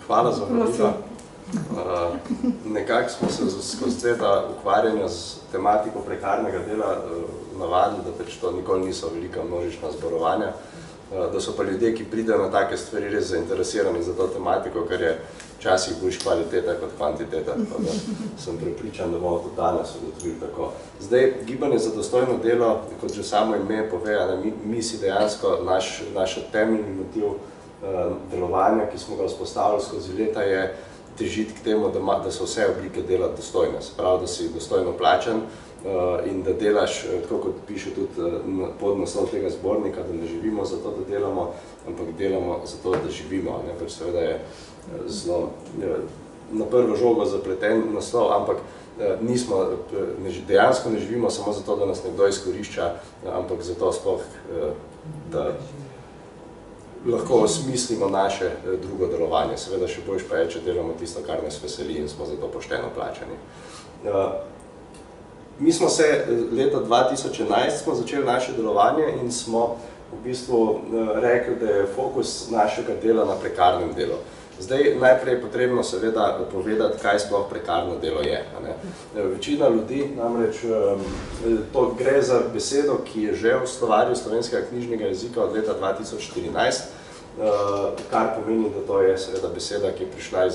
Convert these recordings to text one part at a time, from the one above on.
Hvala za vabilo. Nekako smo se skozi leta ukvarjanja z tematiko prekarnega dela navadili, da pač to nikoli niso velika množična zborovanja, da so pa ljudje, ki pridejo na take stvari, res zainteresirani za to tematiko, kar je včasih boljš kvaliteta kot kvantiteta. Tako da sem prepričan, da bomo tudi danes ugotovili tako. Zdaj, gibanje za dostojno delo, kot že samo ime pove, mi si dejansko naš temeljni motiv delovanja, ki smo ga vzpostavili skozi leta, je težiti k temu, da so vse oblike dela dostojne. Se pravi, da si dostojno plačan in da delaš, tako kot piše tudi podnaslov tega zbornika, da ne živimo za to, da delamo, ampak delamo za to, da živimo. Pač seveda je zelo na prvo žogo zapleten naslov, ampak dejansko ne živimo samo zato, da nas nekdo izkorišča, ampak zato sploh, da lahko osmislimo naše drugo delovanje. Seveda še boljš pa je, če delamo tisto, kar nas veseli in smo za to pošteno plačani. Mi smo se leta 2011 smo začeli naše delovanje in smo v bistvu rekli, da je fokus našega dela na prekarnem delu. Zdaj, najprej je potrebno seveda povedati, kaj sploh prekarno delo je. Večina ljudi, namreč to gre za besedo, ki je že v slovarju slovenskega knjižnega jezika od leta 2014, kar pomeni, da to je seveda beseda, ki je prišla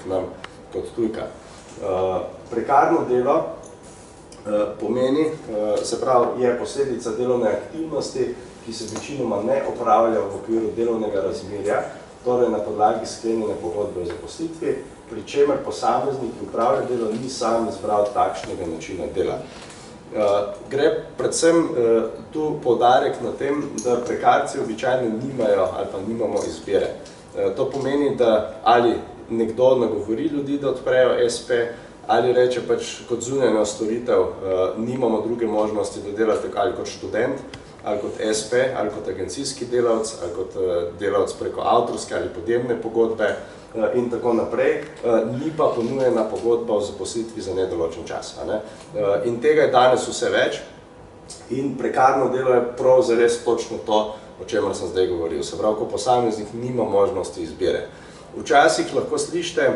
k nam kot tujka. Prekarno delo pomeni, se pravi, je posledica delovne aktivnosti, ki se večinoma ne opravlja v okviru delovnega razmerja, torej na podlagi sklenjene pogodbe o zaposlitvi, pri čemer posameznik, ki upravlja delo, ni sam izbral takšnega načina dela. Gre predvsem tu poudarek na tem, da prekarci običajno nimajo ali pa nimamo izbire. To pomeni, da ali nekdo nagovori ljudi, da odprejo SP, ali reče pač kot zunanjo storitev, nimamo druge možnosti, da delate ali kot študent, ali kot SP, ali kot agencijski delavc, ali kot delavc preko avtorske ali podjemne pogodbe in tako naprej, ni pa ponujena pogodba o zaposlitvi za nedoločen čas. In tega je danes vse več in prekarno delo je prav zares točno to, o čemer sem zdaj govoril. Se pravi, ko posameznik nima možnosti izbire. Včasih lahko slišite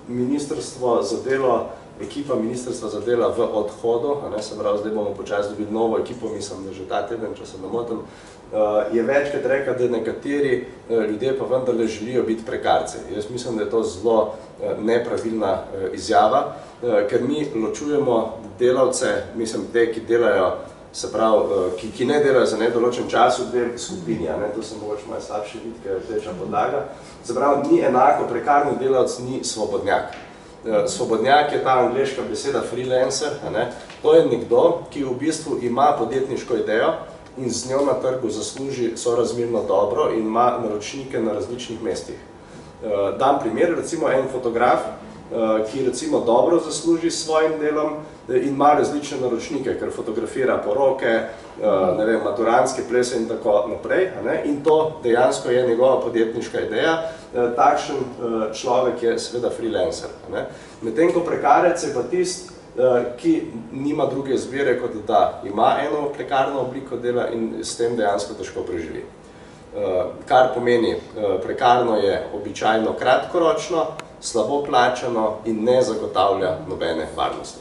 ministrstvo za delo, ekipa ministrstva za dela v odhodu, se pravi, zdaj bomo počasi dobili novo ekipo, mislim, da že ta teden, če se ne motim, je večkrat rekel, da nekateri ljudje pa vendarle želijo biti prekarci. Jaz mislim, da je to zelo nepravilna izjava, ker mi ločujemo delavce, mislim, te, ki delajo, se pravi, ki ne delajo za nedoločen čas v dve skupini, to se mogoče malo slabše vidi, ker je tečna podlaga. Se pravi, ni enako, prekarni delavc ni svobodnjak. Svobodnjak je ta angleška beseda freelancer, to je nekdo, ki v bistvu ima podjetniško idejo in z njo na trgu zasluži sorazmerno dobro in ima naročnike na različnih mestih. Dam primer, recimo en fotograf, ki recimo dobro zasluži s svojim delom in ima različne naročnike, ker fotografira poroke, maturantske plese in tako naprej. In to dejansko je njegova podjetniška ideja. Takšen človek je seveda freelancer. Medtem ko prekarec je pa tist, ki nima druge izbire, kot da ima eno prekarno obliko dela in s tem dejansko težko preživi. Kar pomeni, prekarno je običajno kratkoročno, slabo plačano in ne zagotavlja nobene varnosti.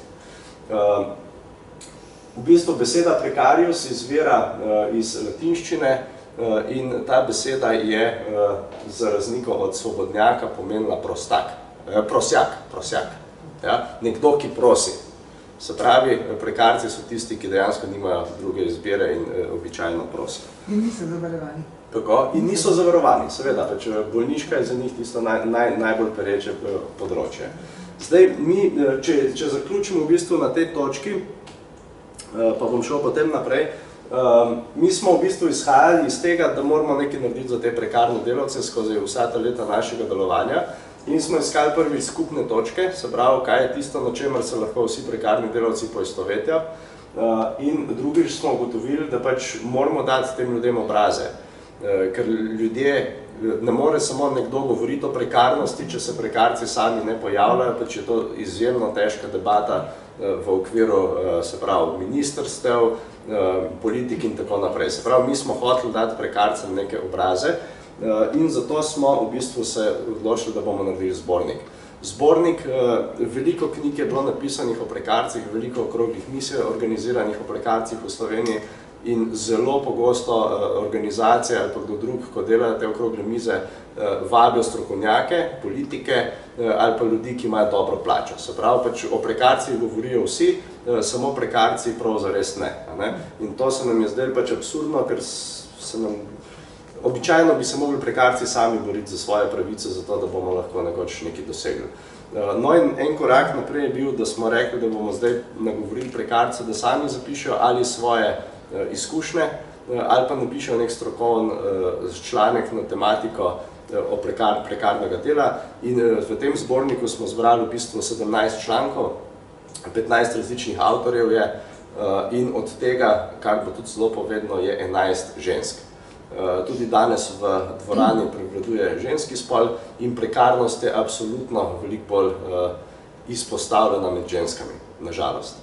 V bistvu beseda precarius izvira iz latinščine in ta beseda je za razliko od svobodnjaka pomenila prosjak. Nekdo, ki prosi. Se pravi, prekarci so tisti, ki dejansko nimajo druge izbire in običajno prosijo. In niso zavarovani. Tako, in niso zavarovani, seveda, pač bolniška je za njih tisto najbolj pereče področje. Zdaj, mi, če zaključimo v bistvu na tej točki, pa bom šel potem naprej, mi smo v bistvu izhajali iz tega, da moramo nekaj narediti za te prekarne delavce skozi vsa ta leta našega delovanja in smo iskali prvič skupne točke, se pravi, kaj je tisto, na čemer se lahko vsi prekarni delavci poistovetijo in drugič smo ugotovili, da pač moramo dati tem ljudem obraze. Ker ljudje, ne more samo nekdo govoriti o prekarnosti, če se prekarci sami ne pojavljajo, pač je to izjemno težka debata v okviru, se pravi, ministrstev, politik in tako naprej. Se pravi, mi smo hoteli dati prekarcem neke obraze In zato smo v bistvu se odločili, da bomo naredili zbornik. Zbornik, veliko knjig je bilo napisanih o prekarcih, veliko okroglih misij organiziranih o prekarcih v Sloveniji in zelo pogosto organizacije ali pa kdo drug, ko delajo te okrogle mize, vabijo strokovnjake, politike ali pa ljudi, ki imajo dobro plačo. Se pravi, pač o prekarcih govorijo vsi, samo prekarci prav zares ne. In to se nam je zdaj pač absurdno, ker se nam običajno bi se mogli prekarci sami boriti za svoje pravice, zato da bomo lahko nekoč nekaj dosegli. No in en korak naprej je bil, da smo rekli, da bomo zdaj nagovorili prekarce, da sami zapišejo ali svoje izkušnje, ali pa napišejo nek strokoven članek na tematiko o prekarnega dela. In v tem zborniku smo zbrali v bistvu 17 člankov, 15 različnih avtorjev je in od tega, kar bo tudi zelo povedno, je 11 žensk. Tudi danes v dvorani prevladuje ženski spol in prekarnost je absolutno veliko bolj izpostavljena med ženskami, nažalost.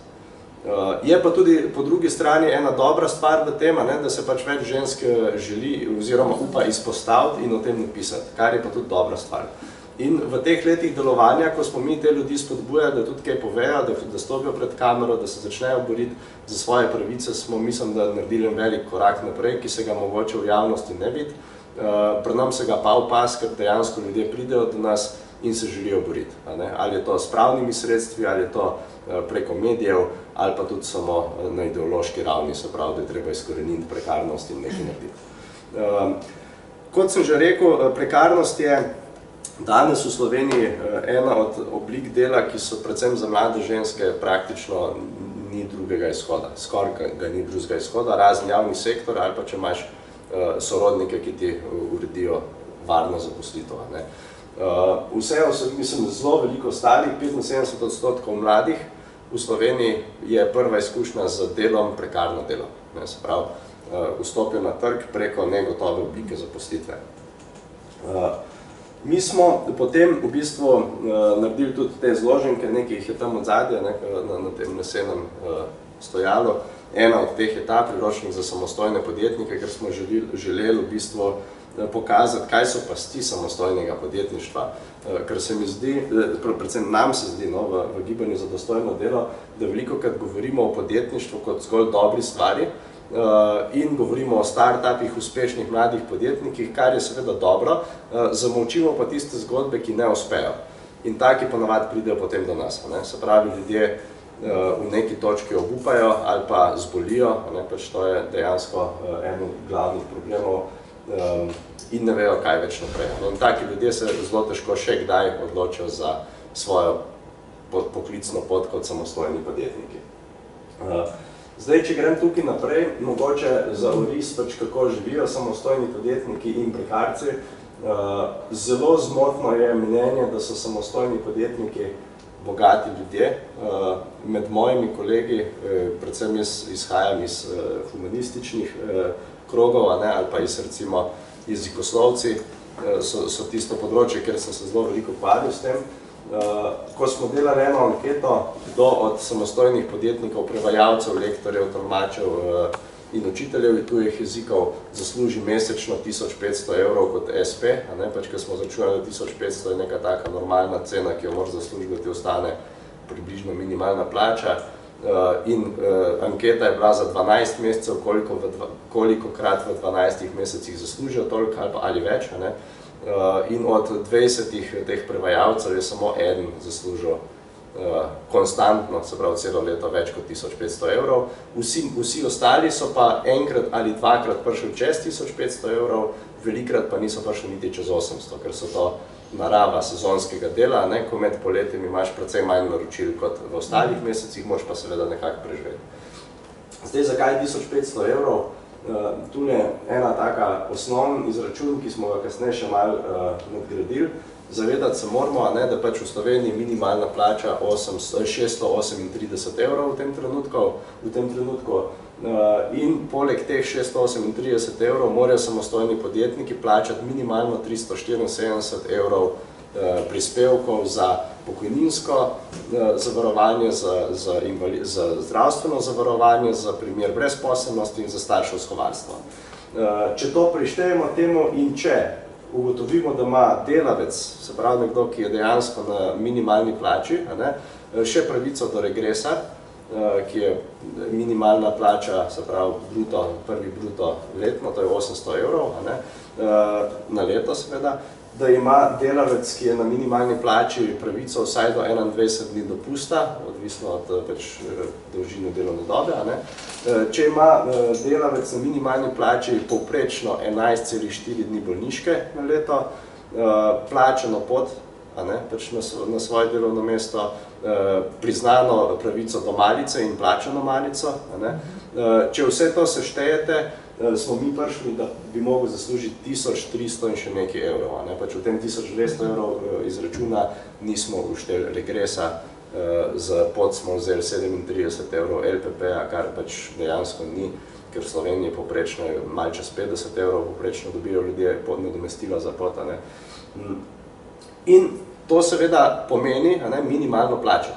Je pa tudi po drugi strani ena dobra stvar v tem, da se pač več žensk želi oziroma upa izpostaviti in o tem napisati, kar je pa tudi dobra stvar. In v teh letih delovanja, ko smo mi te ljudi spodbujali, da tudi kaj povejo, da stopijo pred kamero, da se začnejo boriti za svoje pravice, smo, mislim, da naredili velik korak naprej, ki se ga mogoče v javnosti ne vidi. Pri nam se ga pa opaz, ker dejansko ljudje pridejo do nas in se želijo boriti. Ali je to s pravnimi sredstvi, ali je to preko medijev, ali pa tudi samo na ideološki ravni, se pravi, da je treba izkoreniniti prekarnost in nekaj narediti. Kot sem že rekel, prekarnost je danes v Sloveniji ena od oblik dela, ki so predvsem za mlade ženske praktično ni drugega izhoda. Skoraj ga ni drugega izhoda, razen javni sektor ali pa če imaš sorodnike, ki ti uredijo varno zaposlitev. Vse, mislim, zelo veliko starih, 75% mladih v Sloveniji je prva izkušnja z delom prekarno delo. Se pravi, vstopijo na trg preko negotove oblike zaposlitve. Mi smo potem v bistvu naredili tudi te zloženke, nekaj jih je tam od zadja, na tem lesenem stojalu. Ena od teh je ta priročnik za samostojne podjetnike, ker smo želeli v bistvu pokazati, kaj so pasti samostojnega podjetništva. Ker se mi zdi, predvsem nam se zdi v Gibanju za dostojno delo, da velikokrat govorimo o podjetništvu kot zgolj dobri stvari, in govorimo o startupih, uspešnih mladih podjetnikih, kar je seveda dobro, zamolčimo pa tiste zgodbe, ki ne uspejo. In taki ponavadi pridejo potem do nas. Se pravi, ljudje v neki točki obupajo ali pa zbolijo, pač to je dejansko en od glavnih problemov in ne vejo, kaj več naprej. In taki ljudje se zelo težko še kdaj odločijo za svojo poklicno pot kot samostojni podjetniki. Zdaj, če grem tukaj naprej, mogoče za oris, kako živijo samostojni podjetniki in prekarci. Zelo zmotno je mnenje, da so samostojni podjetniki bogati ljudje. Med mojimi kolegi, predvsem jaz izhajam iz humanističnih krogov, ali pa iz recimo jezikoslovci, so tisto področje, kjer sem se zelo veliko ukvarjal s tem. Ko smo delali eno anketo, kdo od samostojnih podjetnikov, prevajalcev, lektorjev, tolmačev in učiteljev tujih jezikov zasluži mesečno 1500 evrov kot SP, pač, ker smo začunali, da 1500 je neka taka normalna cena, ki jo moraš zaslužiti, da ti ostane približno minimalna plača. In anketa je bila za 12 mesecev, kolikokrat v 12 mesecih zaslužijo toliko ali več. In od 20 teh prevajalcev je samo eden zaslužil konstantno, se pravi celo leto, več kot 1500 evrov. Vsi ostali so pa enkrat ali dvakrat prišli čez 1500 evrov, velikrat pa niso prišli niti čez 800, ker so to narava sezonskega dela, ko med poletjem imaš precej manj naročil kot v ostalih mesecih, moraš pa seveda nekako preživeti. Zdaj, zakaj 1500 evrov? Tule je ena taka osnovna izračun, ki smo ga kasneje še malo nadgradili. Zavedati se moramo, da pač v Sloveniji minimalna plača 638 evrov v tem trenutku. In poleg teh 638 evrov morajo samostojni podjetniki plačati minimalno 374 evrov prispevkov za pokojninsko zavarovanje, za zdravstveno zavarovanje, za primer brezposelnosti in za starševsko varstvo. Če to prištejemo temu in če ugotovimo, da ima delavec, se pravi nekdo, ki je dejansko na minimalni plači, še pravico do regresa, ki je minimalna plača, se pravi prvi bruto letno, to je 800 evrov na leto seveda, da ima delavec, ki je na minimalni plači pravico vsaj do 21 dni dopusta, odvisno od dolžine delovne dobe. Če ima delavec na minimalni plači povprečno 11,4 dni bolniške na leto, plačano pot na svoje delovno mesto, priznano pravico do malice in plačano malico. Če vse to seštejete, smo mi prišli, da bi mogel zaslužiti 1300 in še nekaj evrov. Pač v tem 1200 evrov izračuna nismo ušteli regresa, za pot smo vzeli 37 evrov LPP-a, kar pač dejansko ni, ker v Sloveniji poprečno je malo čez 50 evrov, poprečno dobijo ljudje nadomestilo za pot. In to seveda pomeni minimalno plačo,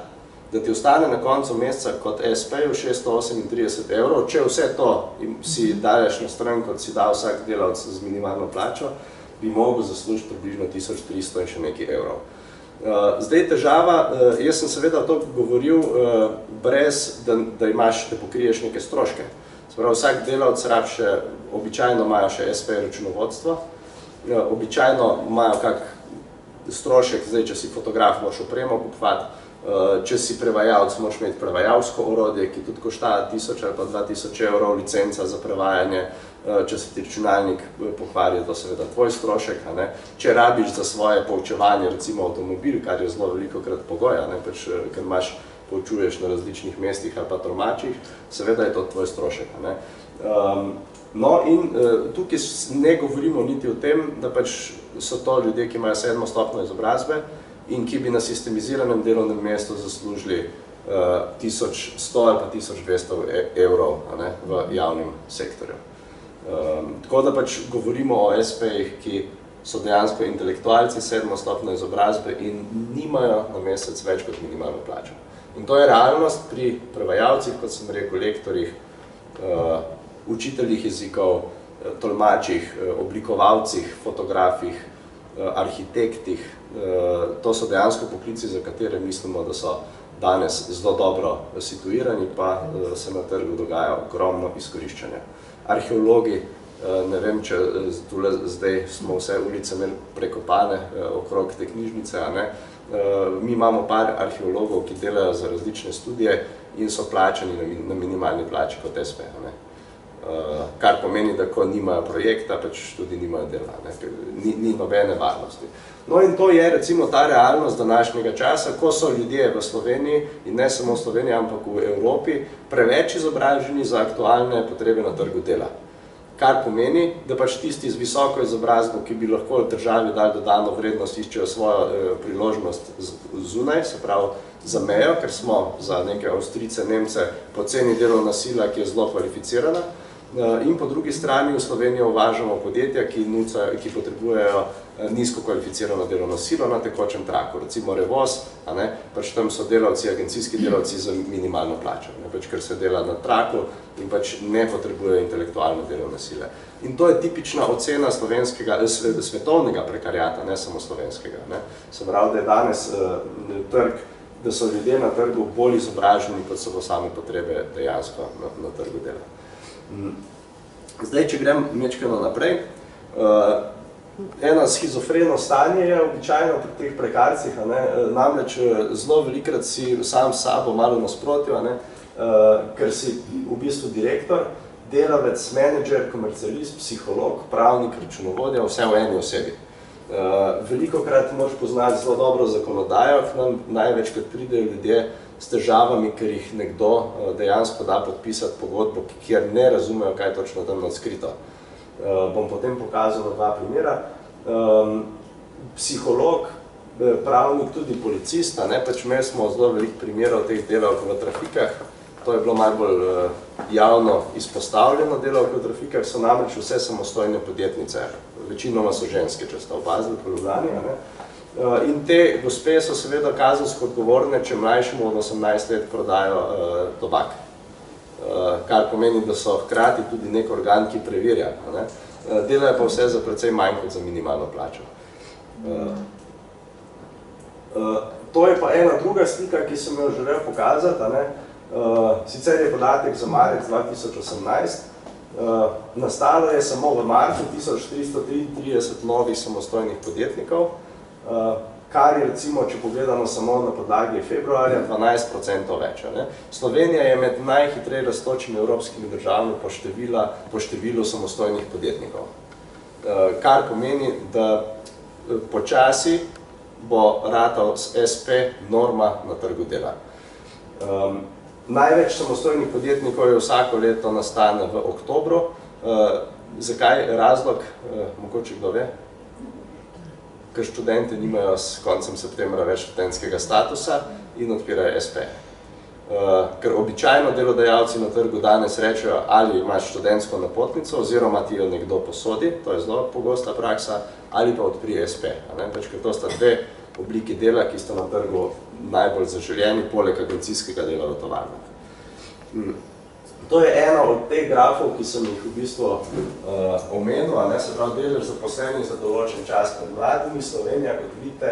da ti ostane na koncu meseca kot SP-ju 638 evrov, če vse to si daješ na stran, kot si da vsak delavc z minimalno plačo, bi mogel zaslužiti približno 1300 in še nekaj evrov. Zdaj težava, jaz sem seveda to govoril brez, da pokriješ neke stroške. Se pravi, vsak delavc običajno imajo še SP računovodstvo, običajno imajo kak strošek, zdaj, če si fotograf, moraš opremo kupovati, če si prevajalc, moraš imeti prevajalsko orodje, ki tudi košta 1000 ali pa 2000 evrov, licenca za prevajanje, če se ti računalnik pokvari, to seveda tvoj strošek. Če rabiš za svoje poučevanje, recimo avtomobil, kar je zelo velikokrat pogoj, ker poučuješ na različnih mestih ali pa tolmačih, seveda je to tvoj strošek. No in tukaj ne govorimo niti o tem, da pač so to ljudje, ki imajo 7. stopnjo izobrazbe in ki bi na sistemiziranem delovnem mestu zaslužili 1100 ali pa 1200 evrov v javnem sektorju. Tako da pač govorimo o SP-jih, ki so dejansko intelektualci 7. stopnjo izobrazbe in nimajo na mesec več kot minimalno plačo. In to je realnost pri prevajalcih, kot sem rekel, lektorjih, učiteljih jezikov, tolmačih, oblikovalcih, fotografih, arhitektih. To so dejansko poklici, za katere mislimo, da so danes zelo dobro situirani, pa se na trgu dogaja ogromno izkoriščanja. Arheologi, ne vem, če zdaj smo vse ulice imeli prekopane okrog te knjižnice, mi imamo par arheologov, ki delajo za različne študije in so plačani na minimalni plači kot SP. Kar pomeni, da ko nimajo projekta, pač tudi nimajo dela, ni nobene varnosti. No in to je recimo ta realnost današnjega časa, ko so ljudje v Sloveniji, in ne samo v Sloveniji, ampak v Evropi, preveč izobraženi za aktualne potrebe na trgu dela. Kar pomeni, da pač tisti z visoko izobrazbo, ki bi lahko državi dali dodano vrednost, iščejo svojo priložnost zunaj, se pravi za mejo, ker smo za neke Avstrijce, Nemce poceni delovna sila, ki je zelo kvalificirana, in po drugi strani v Slovenijo uvažamo podjetja, ki potrebujejo nizko kvalificirano delovno silo na tekočem traku. Recimo Revoz, pač tam so delavci, agencijski delavci za minimalno plačo, ker se dela na traku in pač ne potrebujejo intelektualne delovne sile. In to je tipična ocena svetovnega prekarjata, ne samo slovenskega. Se pravi, da je danes trg, da so ljudje na trgu bolj izobraženi, kot so same potrebe dejansko na trgu dela. Zdaj, če grem mečkano naprej, eno schizofreno stanje je običajno pri teh prekarcih, namreč zelo velikrat si sam s sabo malo nasprotil, ker si v bistvu direktor, delavec, menedžer, komercialist, psiholog, pravnik, računovodja, vse v eni osebi. Velikokrat moraš poznati zelo dobro zakonodajo, k nam največkrat pridejo ljudje s težavami, ker jih nekdo dejansko da podpisati pogodbo, kjer ne razumejo, kaj točno tam nadskrito. Bom potem pokazal na dva primera. Psiholog, pravnik, tudi policist, pač imeli smo zelo veliko primerov teh delavk v trafikah. To je bilo malo bolj javno izpostavljeno delavk v trafikah, so namreč vse samostojne podjetnice. Večinoma so ženske, če ste opazili po Ljubljani. In te gospe so seveda kazensko odgovorne, če mlajšemu od 18 let prodajo tobak. Kar pomeni, da so hkrati tudi nek organ, ki preverja. delajo pa vse za precej manj kot za minimalno plačo. To je pa ena druga slika, ki sem jo želel pokazati. Sicer je podatek za marec 2018. Nastalo je samo v marcu 1333 novih samostojnih podjetnikov, kar je recimo, če pogledamo samo na podlagi februarja, 12% več. Slovenija je med najhitreje rastočimi evropskimi državami po številu samostojnih podjetnikov. Kar pomeni, da počasi bo ratal s SP norma na trgu dela. Največ samostojnih podjetnikov je vsako leto nastane v oktobru. Zakaj? Razlog, mogoče kdo ve? Ker študenti nimajo s koncem septembra več študentskega statusa in odpirajo SP. Ker običajno delodajalci na trgu danes rečejo, ali imaš študentsko napotnico, oziroma ti jo nekdo posodi, to je zelo pogosta praksa, ali pa odpri SP. Ker to sta dve obliki dela, ki sta na trgu najbolj zaželjeni, poleg agencijskega dela v tovarnah. To je ena od teh grafov, ki sem jih v bistvu omenil, se pravi delež zaposlenih za določen čas med mladimi. Slovenija, kot vidite,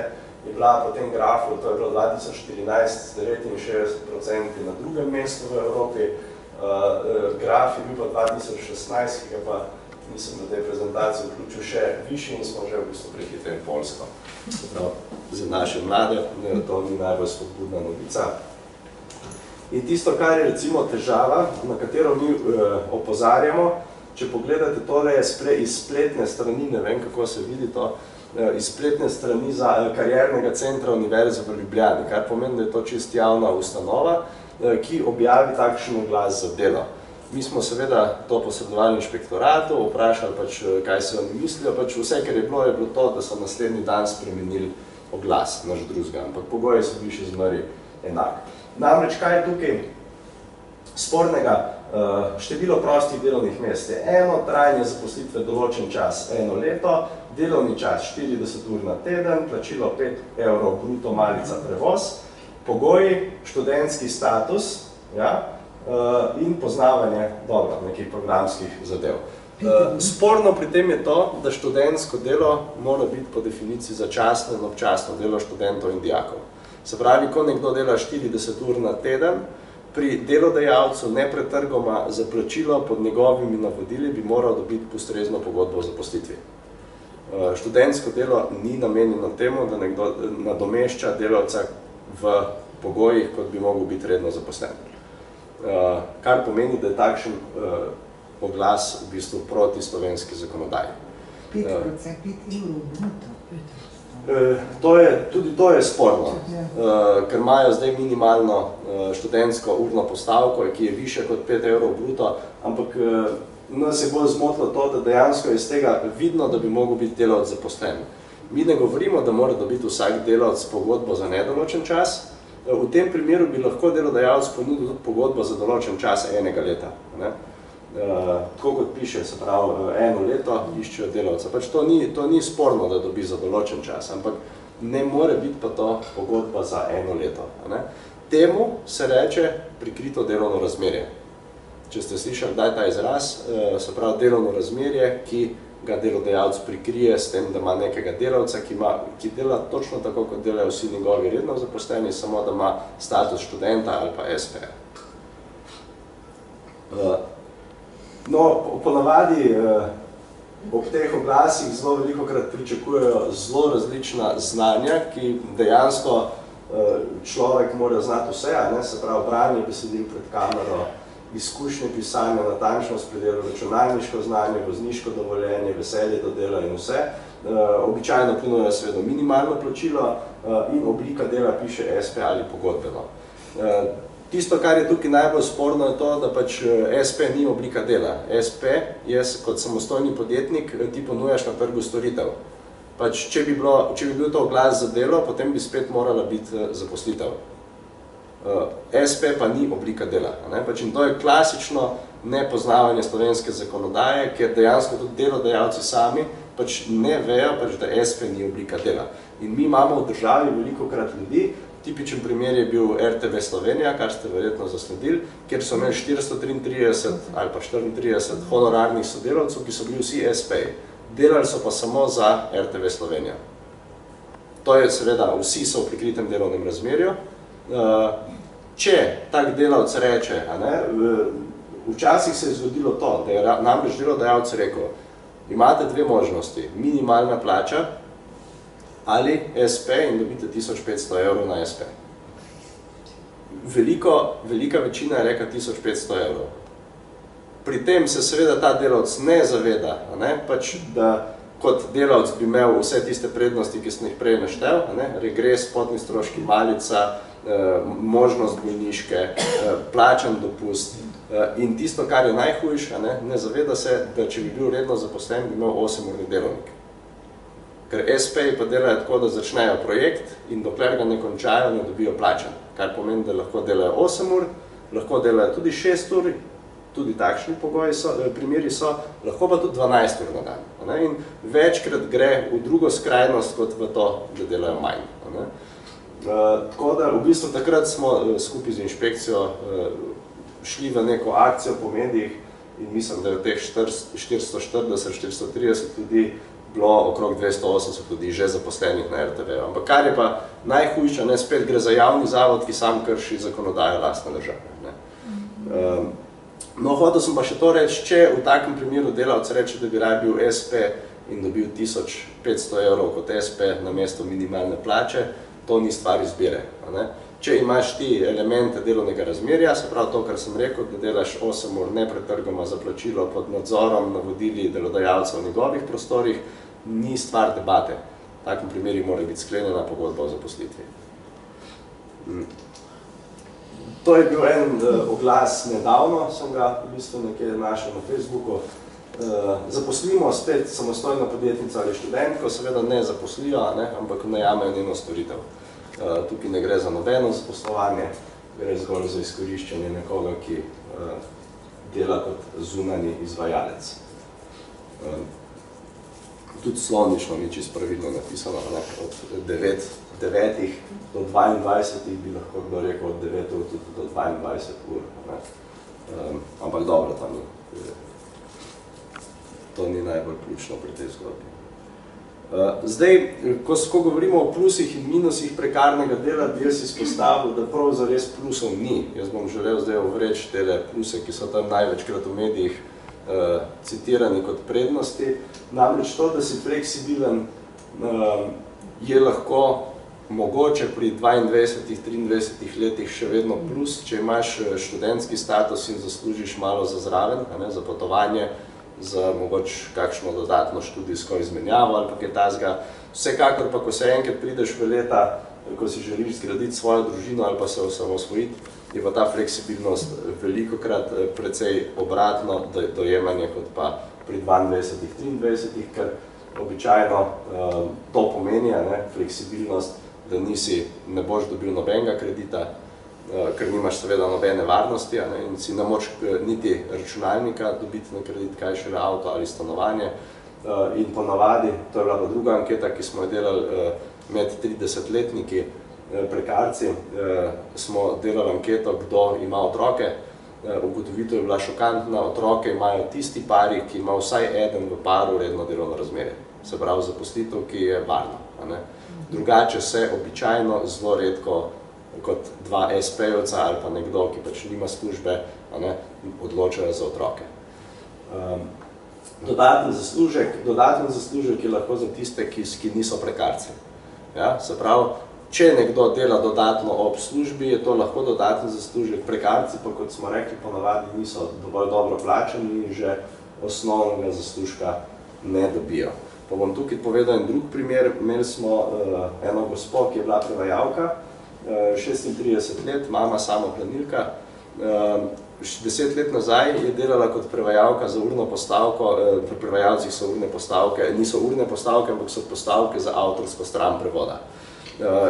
je bila po tem grafu, to je bilo 2014 z 69% na drugem mestu v Evropi. Graf je bil pa 2016, ki ga pa nisem na tej prezentaciji vključil še višji in smo že v bistvu prehiteli Poljsko. Za naše mlade to ni najbolj spodbudna novica. In tisto, kar je recimo težava, na katero mi opozarjamo, če pogledate, tole je iz spletne strani, ne vem, kako se vidi to, iz spletne strani za kariernega centra Univerze v Ljubljani, kar pomeni, da je to čist javna ustanova, ki objavi takšen oglas za delo. Mi smo seveda to posredovali inšpektoratu, vprašali pač, kaj se oni mislijo, pač vse, kar je bilo to, da so naslednji dan spremenili oglas, naš drugega, ampak pogoji so bili še zmeri enak. Namreč, kaj je tukaj spornega? Število prostih delovnih mest je eno, trajanje zaposlitve določen čas 1 leto, delovni čas 40 ur na teden, plačilo 5 evrov bruto malica prevoz, pogoji, študentski status in poznavanje nekih programskih zadev. Sporno pri tem je to, da študentsko delo mora biti po definiciji začasno in občasno delo študentov in dijakov. Se pravi, ko nekdo dela 40 ur na teden, pri delodajalcu nepretrgoma za plačilo pod njegovimi navodili bi moral dobiti ustrezno pogodbo o zaposlitvi. Študentsko delo ni namenjeno temu, da nekdo nadomešča delavca v pogojih, kot bi mogel biti redno zaposlen. Kar pomeni, da je takšen oglas v bistvu proti slovenski zakonodaji. 5 evrov bruto. Tudi to je sporno, ker imajo zdaj minimalno študentsko urno postavko, ki je više kot 5 evrov bruto, ampak nas je bolj zmotilo to, da dejansko je iz tega vidno, da bi mogel biti delavec zaposlen. Mi ne govorimo, da mora dobiti vsak delavec pogodbo za nedoločen čas. V tem primeru bi lahko delodajalec ponudil tudi pogodbo za določen čas 1 leta. Tako kot piše, se pravi, 1 leto iščejo delavca. Pač to ni sporno, da dobi za določen čas, ampak ne more biti pa to pogodba za 1 leto. Temu se reče prikrito delovno razmerje. Če ste slišali, kdaj ta izraz, se pravi delovno razmerje, ki ga delodajalec prikrije s tem, da ima nekega delavca, ki dela točno tako, kot delajo vsi njegovi redno zaposleni, samo da ima status študenta ali pa SP. No, ponavadi ob teh oglasih zelo velikokrat pričakujejo zelo različna znanja, ki dejansko človek mora znati vse, se pravi branje besedil pred kamero, izkušnje pisanja, natančnost pri delu, računalniško znanje, vozniško dovoljenje, veselje do dela in vse. Običajno ponujajo seveda minimalno plačilo in oblika dela piše SP ali pogodbeno. Tisto, kar je tukaj najbolj sporno, je to, da pač SP ni oblika dela. SP, jaz kot samostojni podjetnik, ti ponujaš na trgu storitev. Pač, če bi bil to oglas za delo, potem bi spet morala biti zaposlitev. SP pa ni oblika dela. Pač, in to je klasično nepoznavanje slovenske zakonodaje, ker dejansko tudi delodajalci sami pač ne vejo, pač, da SP ni oblika dela. In mi imamo v državi velikokrat ljudi, Tipičen primer je bil RTV Slovenija, kar ste verjetno zasledili, kjer so imeli 433 ali pa 34 honorarnih sodelavcev, ki so bili vsi SP-ji. Delali so pa samo za RTV Slovenija. To je seveda, vsi so v prikritem delovnem razmerju. Če tak delavc reče, včasih se je zgodilo to, da je namreč delodajalec rekel, imate dve možnosti, minimalna plača ali SP in dobite 1500 evrov na SP. Velika večina je reka 1500 evrov. Pri tem se seveda ta delavc ne zaveda, pač, da kot delavc bi imel vse tiste prednosti, ki sem jih prej naštel, regres, potni stroški, malica, možnost bolniške, plačan dopust in tisto, kar je najhujše, ne zaveda se, da če bi bil redno zaposlen, bi imel 8-urni delovnik. Ker SP-ji pa delajo tako, da začnejo projekt in dokler ga ne končajo, ne dobijo plačan. Kar pomeni, da lahko delajo 8 ur, lahko delajo tudi 6 ur, tudi takšni primeri so, lahko pa tudi 12 ur na dan. In večkrat gre v drugo skrajnost, kot v to, da delajo manj. Tako da v bistvu takrat smo skupaj z inšpekcijo šli v neko akcijo po medijih in mislim, da je v teh 440-430 ljudi bilo okrog 280 ljudi že zaposlenih na RTV. Ampak kar je pa najhujše, spet gre za javni zavod, ki sam krši zakonodajo lastne države. No, hotel sem pa še to reči, če v takem primeru delavec reče, da bi raje bil SP in dobil 1500 evrov kot SP na mesto minimalne plače, to ni stvar izbire. Če imaš ti elemente delovnega razmerja, se pravi to, kar sem rekel, da delaš 8 ur nepretrgoma za plačilo pod nadzorom, navodili delodajalca v njegovih prostorih, ni stvar debate. V takem primeri mora biti sklenjena pogodba o zaposlitvi. To je bil en oglas nedavno, sem ga v bistvu nekje našel na Facebooku. Zaposlimo spet samostojno podjetnico ali študentko, seveda ne zaposlijo, ampak najamejo njeno storitev. Tukaj ne gre za nobeno zaposlovanje, gre zgolj za izkoriščanje nekoga, ki dela kot zunanji izvajalec. Tudi slovnično ni čisto pravilno napisano, od 9 do 22 bi lahko kdo rekel od 9 ur tudi do 22 ur. Ampak dobro, to ni najbolj ključno pri tej zgodbi. Zdaj, ko govorimo o plusih in minusih prekarnega dela, bi jaz izpostavil, da prav zares plusov ni. Jaz bom želel zdaj ovreči tele pluse, ki so tam največkrat v medijih citirani kot prednosti. Namreč to, da si fleksibilen, je lahko mogoče pri 22-23 letih še vedno plus, če imaš študentski status in zaslužiš malo za zraven, za potovanje, za mogoče kakšno dodatno študijsko izmenjavo ali pa kaj tazga. Vsekakor pa, ko se enkrat prideš v leta, ko si želiš zgraditi svojo družino ali pa se osamosvojiti, je pa ta fleksibilnost velikokrat precej obratno dojemanje kot pa pri 22-23, ker običajno to pomeni, fleksibilnost, da ne boš dobil nobenega kredita, ker nimaš seveda nobene varnosti in si ne moč niti računalnika dobiti na kredit, kaj šele avto ali stanovanje. In ponavadi, to je bila pa druga anketa, ki smo jo delali med 30-letniki prekarci, smo delali anketo, kdo ima otroke. Ugotovitev je bila šokantna, otroke imajo tisti pari, ki ima vsaj eden v paru redno delovno razmerje. Se pravi zaposlitev, ki je varna. Drugače se običajno zelo redko kot dva SP-jevca ali pa nekdo, ki pač nima službe, odločajo za otroke. Dodaten zaslužek je lahko za tiste, ki niso prekarci. Se pravi, če nekdo dela dodatno ob službi, je to lahko dodaten zaslužek. Prekarci pa, kot smo rekli, ponavadi niso dovolj dobro plačani in že osnovnega zaslužka ne dobijo. Pa bom tukaj povedal en drug primer. Imeli smo eno gospo, ki je bila prevajalka, 36 let, mama samoplanilka. 10 let nazaj je delala kot prevajalka za urno postavko. Pri prevajalcih so urne postavke, niso urne postavke, ampak so postavke za avtorsko stran prevoda.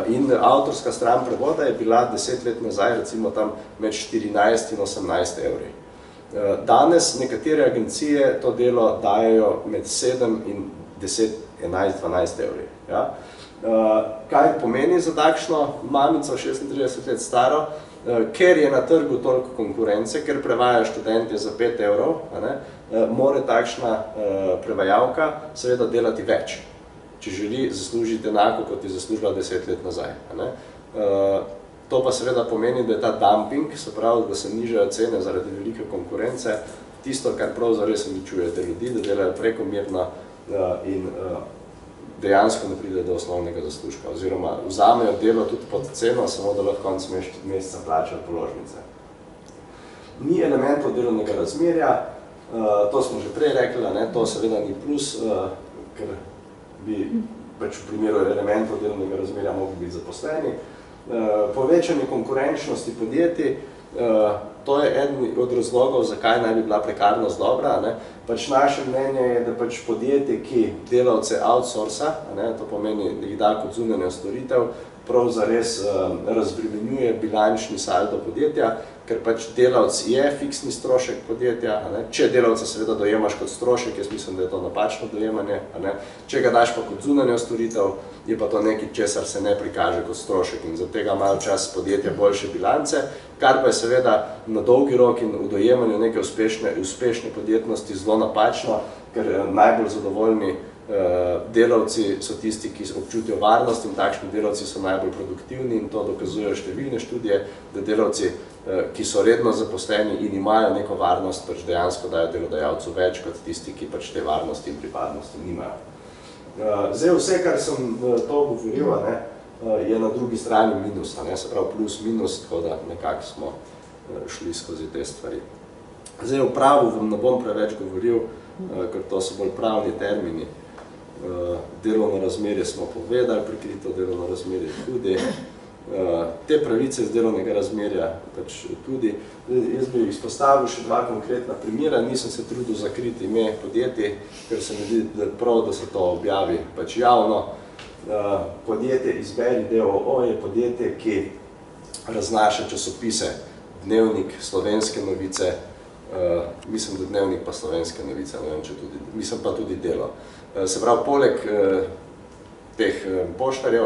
In avtorska stran prevoda je bila 10 let nazaj recimo tam med 14 in 18 evri. Danes nekatere agencije to delo dajejo med 7 in 10, 11, 12 evri. Ja? Kaj pomeni za takšno mamico 36 let staro? Ker je na trgu toliko konkurence, ker prevajajo študentje za 5 evrov, more takšna prevajalka seveda delati več, če želi zaslužiti enako, kot je zaslužila 10 let nazaj. To pa seveda pomeni, da je ta dumping, se pravi, da se nižajo cene zaradi velike konkurence, tisto, kar prav zares uničuje te ljudi, da delajo prekomerno in dejansko ne pride do osnovnega zaslužka, oziroma vzamejo delo tudi pod ceno, samo da lahko konec meseca plačajo položnice. Ni elementov delovnega razmerja, to smo že prej rekli, to seveda ni plus, ker bi pač v primeru elementov delovnega razmerja mogli biti zaposleni. Povečanje konkurenčnosti podjetij, to je eden od razlogov, zakaj naj bi bila prekarnost dobra. Pač naše mnenje je, da pač podjetje, ki delavce outsourca, to pomeni, da jih da kot zunanjo storitev, prav zares razbremenjuje bilančni saldo podjetja, ker pač delavc je fiksni strošek podjetja. Če delavca seveda dojemaš kot strošek, jaz mislim, da je to napačno dojemanje. Če ga daš pa kot zunanjo storitev, je pa to nekaj, česar se ne prikaže kot strošek in zaradi tega imajo včasih podjetja boljše bilance, kar pa je seveda na dolgi rok in v dojemanju neke uspešne podjetnosti zelo napačno, ker najbolj zadovoljni delavci so tisti, ki občutijo varnost in takšni delavci so najbolj produktivni in to dokazujejo številne študije, da delavci, ki so redno zaposleni in imajo neko varnost, pač dejansko dajo delodajalcu več kot tisti, ki pač te varnosti in pripadnosti nimajo. Zdaj, vse, kar sem to govoril, je na drugi strani minus, se pravi plus, minus, tako da nekako smo šli skozi te stvari. Zdaj, v pravu vam ne bom preveč govoril, ker to so bolj pravni termini. Delovno razmerje smo povedali, prikrito delovno razmerje tudi. Te pravice iz delovnega razmerja pač tudi. Jaz bi izpostavil še dva konkretna primera, nisem se trudil zakriti ime podjetij, ker se mi zdi prav, da se to objavi pač javno. Podjetje Izberi d.o.o. je podjetje, ki raznaša časopise, Dnevnik, Slovenske novice, mislim, da Dnevnik pa Slovenske novice, ne vem, če tudi, mislim pa tudi Delo. Se pravi, poleg teh poštarjev,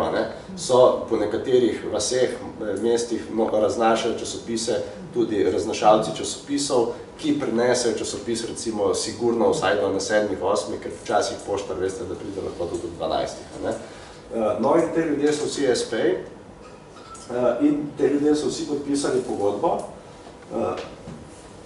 so po nekaterih vaseh, mestih raznašajo časopise, tudi raznašalci časopisov, ki prinesejo časopis recimo sigurno vsaj do na 7-8, ker včasih poštar veste, da pride lahko tudi do 12. No in te ljudje so vsi SP-ji in te ljudje so vsi podpisali pogodbo,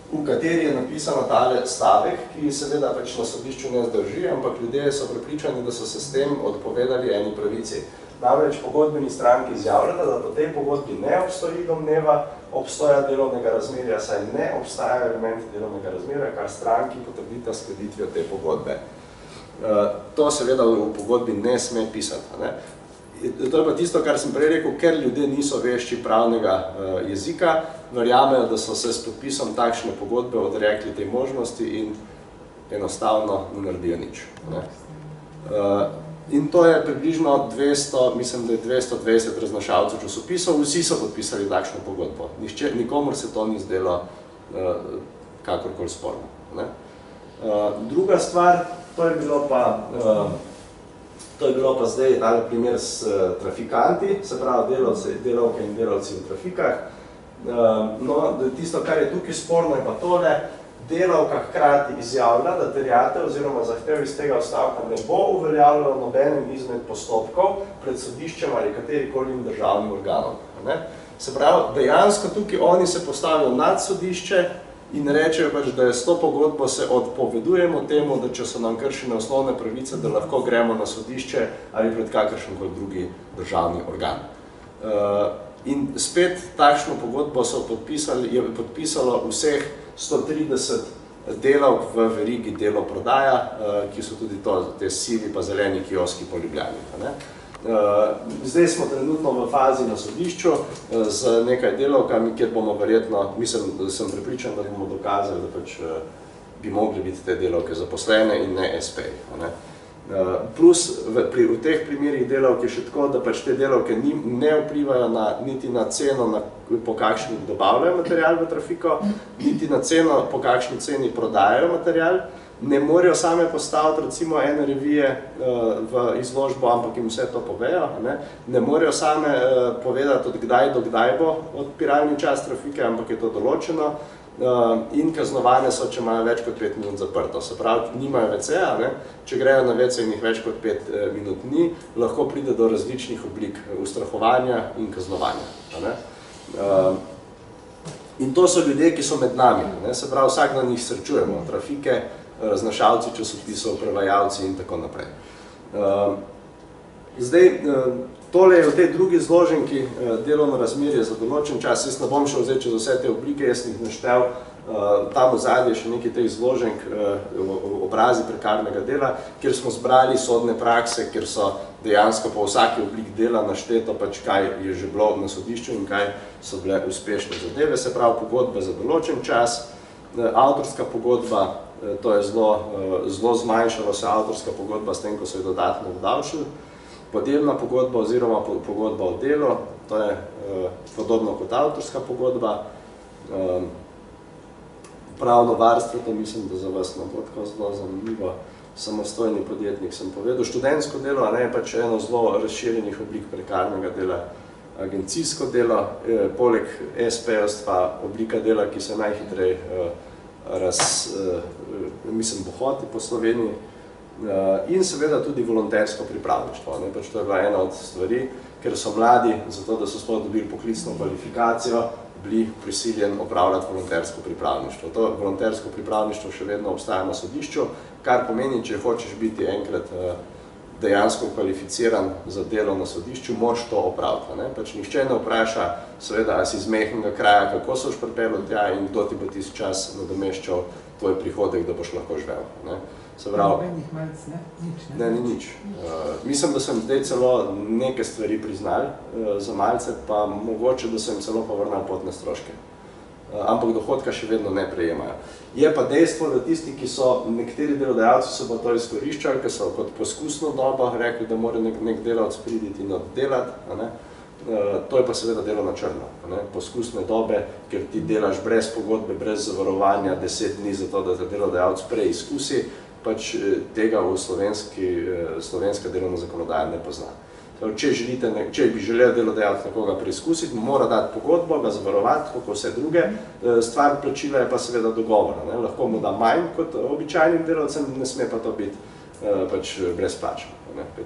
v kateri je napisano tale stavek, ki seveda pač na sodišču ne zdrži, ampak ljudje so prepričani, da so se s tem odpovedali eni pravici. Namreč pogodbeni stranki izjavljata, da po tej pogodbi ne obstoji domneva obstoja delovnega razmerja, saj ne obstajajo elementi delovnega razmerja, kar stranki potrdita s sklenitvijo te pogodbe. To seveda v pogodbi ne sme pisati. To je pa tisto, kar sem prej rekel, ker ljudje niso vešči pravnega jezika, verjamejo, da so se s podpisom takšne pogodbe odrekli tej možnosti in enostavno ne naredijo nič. In to je približno 200, mislim, da je 220 raznašalcev časopisov, vsi so podpisali takšno pogodbo. Nikomor se to ni zdelo kakorkoli sporno. Druga stvar, to je bilo pa zdaj ali primer s trafikanti, se pravi delavke in delavci v trafikah. No, tisto, kar je tukaj sporno, je pa tole, delavka hkrati izjavlja, da terjatev oziroma zahtev iz tega odstavka ne bo uveljavljalo nobenem izmed postopkov pred sodiščem ali katerikolim državnim organom. Se pravi, dejansko tukaj oni se postavijo nad sodišče in rečejo pač, da je s to pogodbo se odpovedujemo temu, da če so nam kršene osnovne pravice, da lahko gremo na sodišče ali pred kakršenkoli drugi državni organ. In spet takšno pogodbo je podpisalo vseh 130 delavk v verigi Delo-prodaja, ki so tudi te sivi pa zeleni kioski po Ljubljani. Zdaj smo trenutno v fazi na sodišču z nekaj delavkami, kjer bomo verjetno, sem prepričan, da bomo dokazali, da pač bi mogli biti te delavke zaposlene in ne SP. Plus v teh primerih delavk je še tako, da pač te delavke ne vplivajo niti na ceno, po kakšni dobavljajo material v trafiko, niti na ceno, po kakšni ceni prodajajo material. ne morejo same postaviti recimo ene revije v izložbo, ampak jim vse to povejo. Ne morejo same povedati, od kdaj do kdaj bo odpiralni čas trafike, ampak je to določeno. In kaznovane so, če imajo več kot 5 minut zaprto. Se pravi, nimajo WC-ja, če grejo na WC in jih več kot 5 minut ni, lahko pride do različnih oblik ustrahovanja in kaznovanja. In to so ljudje, ki so med nami. Se pravi, vsak dan jih srečujemo. Trafike, raznašalci časopisov, prevajalci in tako naprej. Zdaj, tole je v tej drugi zloženki delovno razmerje za določen čas. Jaz ne bom šel zdaj čez vse te oblike, jaz jih naštel. Tam v zadnji je še nekaj teh zloženk, obrazi prekarnega dela, kjer smo zbrali sodne prakse, kjer so dejansko po vsaki oblik dela našteto, pač kaj je že bilo na sodišču in kaj so bile uspešne zadeve. Se pravi, pogodba za določen čas, avtorska pogodba, to je zelo zmanjšalo se avtorska pogodba s tem, ko so jo dodatno obdavčili. Podjemna pogodba oziroma pogodba o delu, to je podobno kot avtorska pogodba. Pravno varstvo, to mislim, da za vas ne bo tako zelo zanimivo. Samostojni podjetnik sem povedal. Študentsko delo je pač eno zelo razširjenih oblik prekarnega dela. Agencijsko delo, poleg SP-ovstva, oblika dela, ki se najhitreje bohoti po Sloveniji. In seveda tudi volontersko pripravništvo. Pač to je bila ena od stvari, ker so mladi, zato da so sploh dobili poklicno kvalifikacijo, bili prisiljeni opravljati volontersko pripravništvo. To volontersko pripravništvo še vedno obstaja na sodišču, kar pomeni, če hočeš biti enkrat dejansko kvalificiran za delo na sodišču, moraš to opraviti. Pač nihče ne vpraša, seveda, a si iz majhnega kraja, kako so už pripeljal tja in kdo ti bo tisti čas nadomeščal tvoj prihodek, da boš lahko živel. Se pravi, ne, ni nič. Mislim, da sem zdaj celo neke stvari priznali za malce, pa mogoče, da so jim celo povrnali potne stroške. Ampak dohodka še vedno ne prejemajo. Je pa dejstvo, da tisti, ki so, nekateri delodajalci so pa to izkoriščali, ker so kot poskusno dobo rekli, da mora nek delavec priditi in oddelati. To je pa seveda delo na črno. Poskusne dobe, ker ti delaš brez pogodbe, brez zavarovanja 10 dni za to, da te delodajalec preizkusi, pač tega v slovenska delovna zakonodaja ne pozna. Če bi želel delodajalec nekoga preizkusiti, mora dati pogodbo, ga zavarovati, kot vse druge. Stvar plačila je pa seveda dogovora. Lahko mu da manj kot običajnim delavcem, ne sme pa to biti pač brezplačno.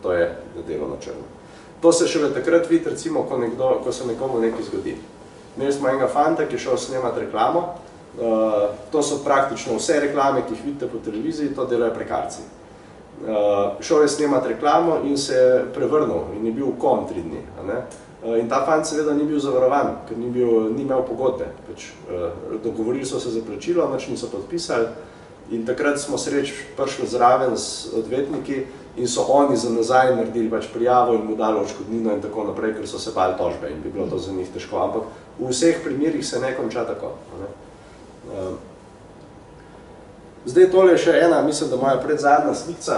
To je delo na črno. To se šele takrat vidi, recimo, ko se nekomu nekaj zgodi. Imeli smo enega fanta, ki je šel snemati reklamo. To so praktično vse reklame, ki jih vidite po televiziji, to delajo prekarci. Šel je snemati reklamo in se je prevrnil in je bil v kom 3 dni. In ta fant seveda ni bil zavarovan, ker ni imel pogodbe. Dogovorili so se za plačilo, nič niso podpisali in takrat smo prišli zraven z odvetniki in so oni za nazaj naredili prijavo in mu dali odškodnino in tako naprej, ker so se bali tožbe in bi bilo to za njih težko. Ampak v vseh primerih se ne konča tako. Zdaj tole je še ena, mislim, da moja predzadnja slikca,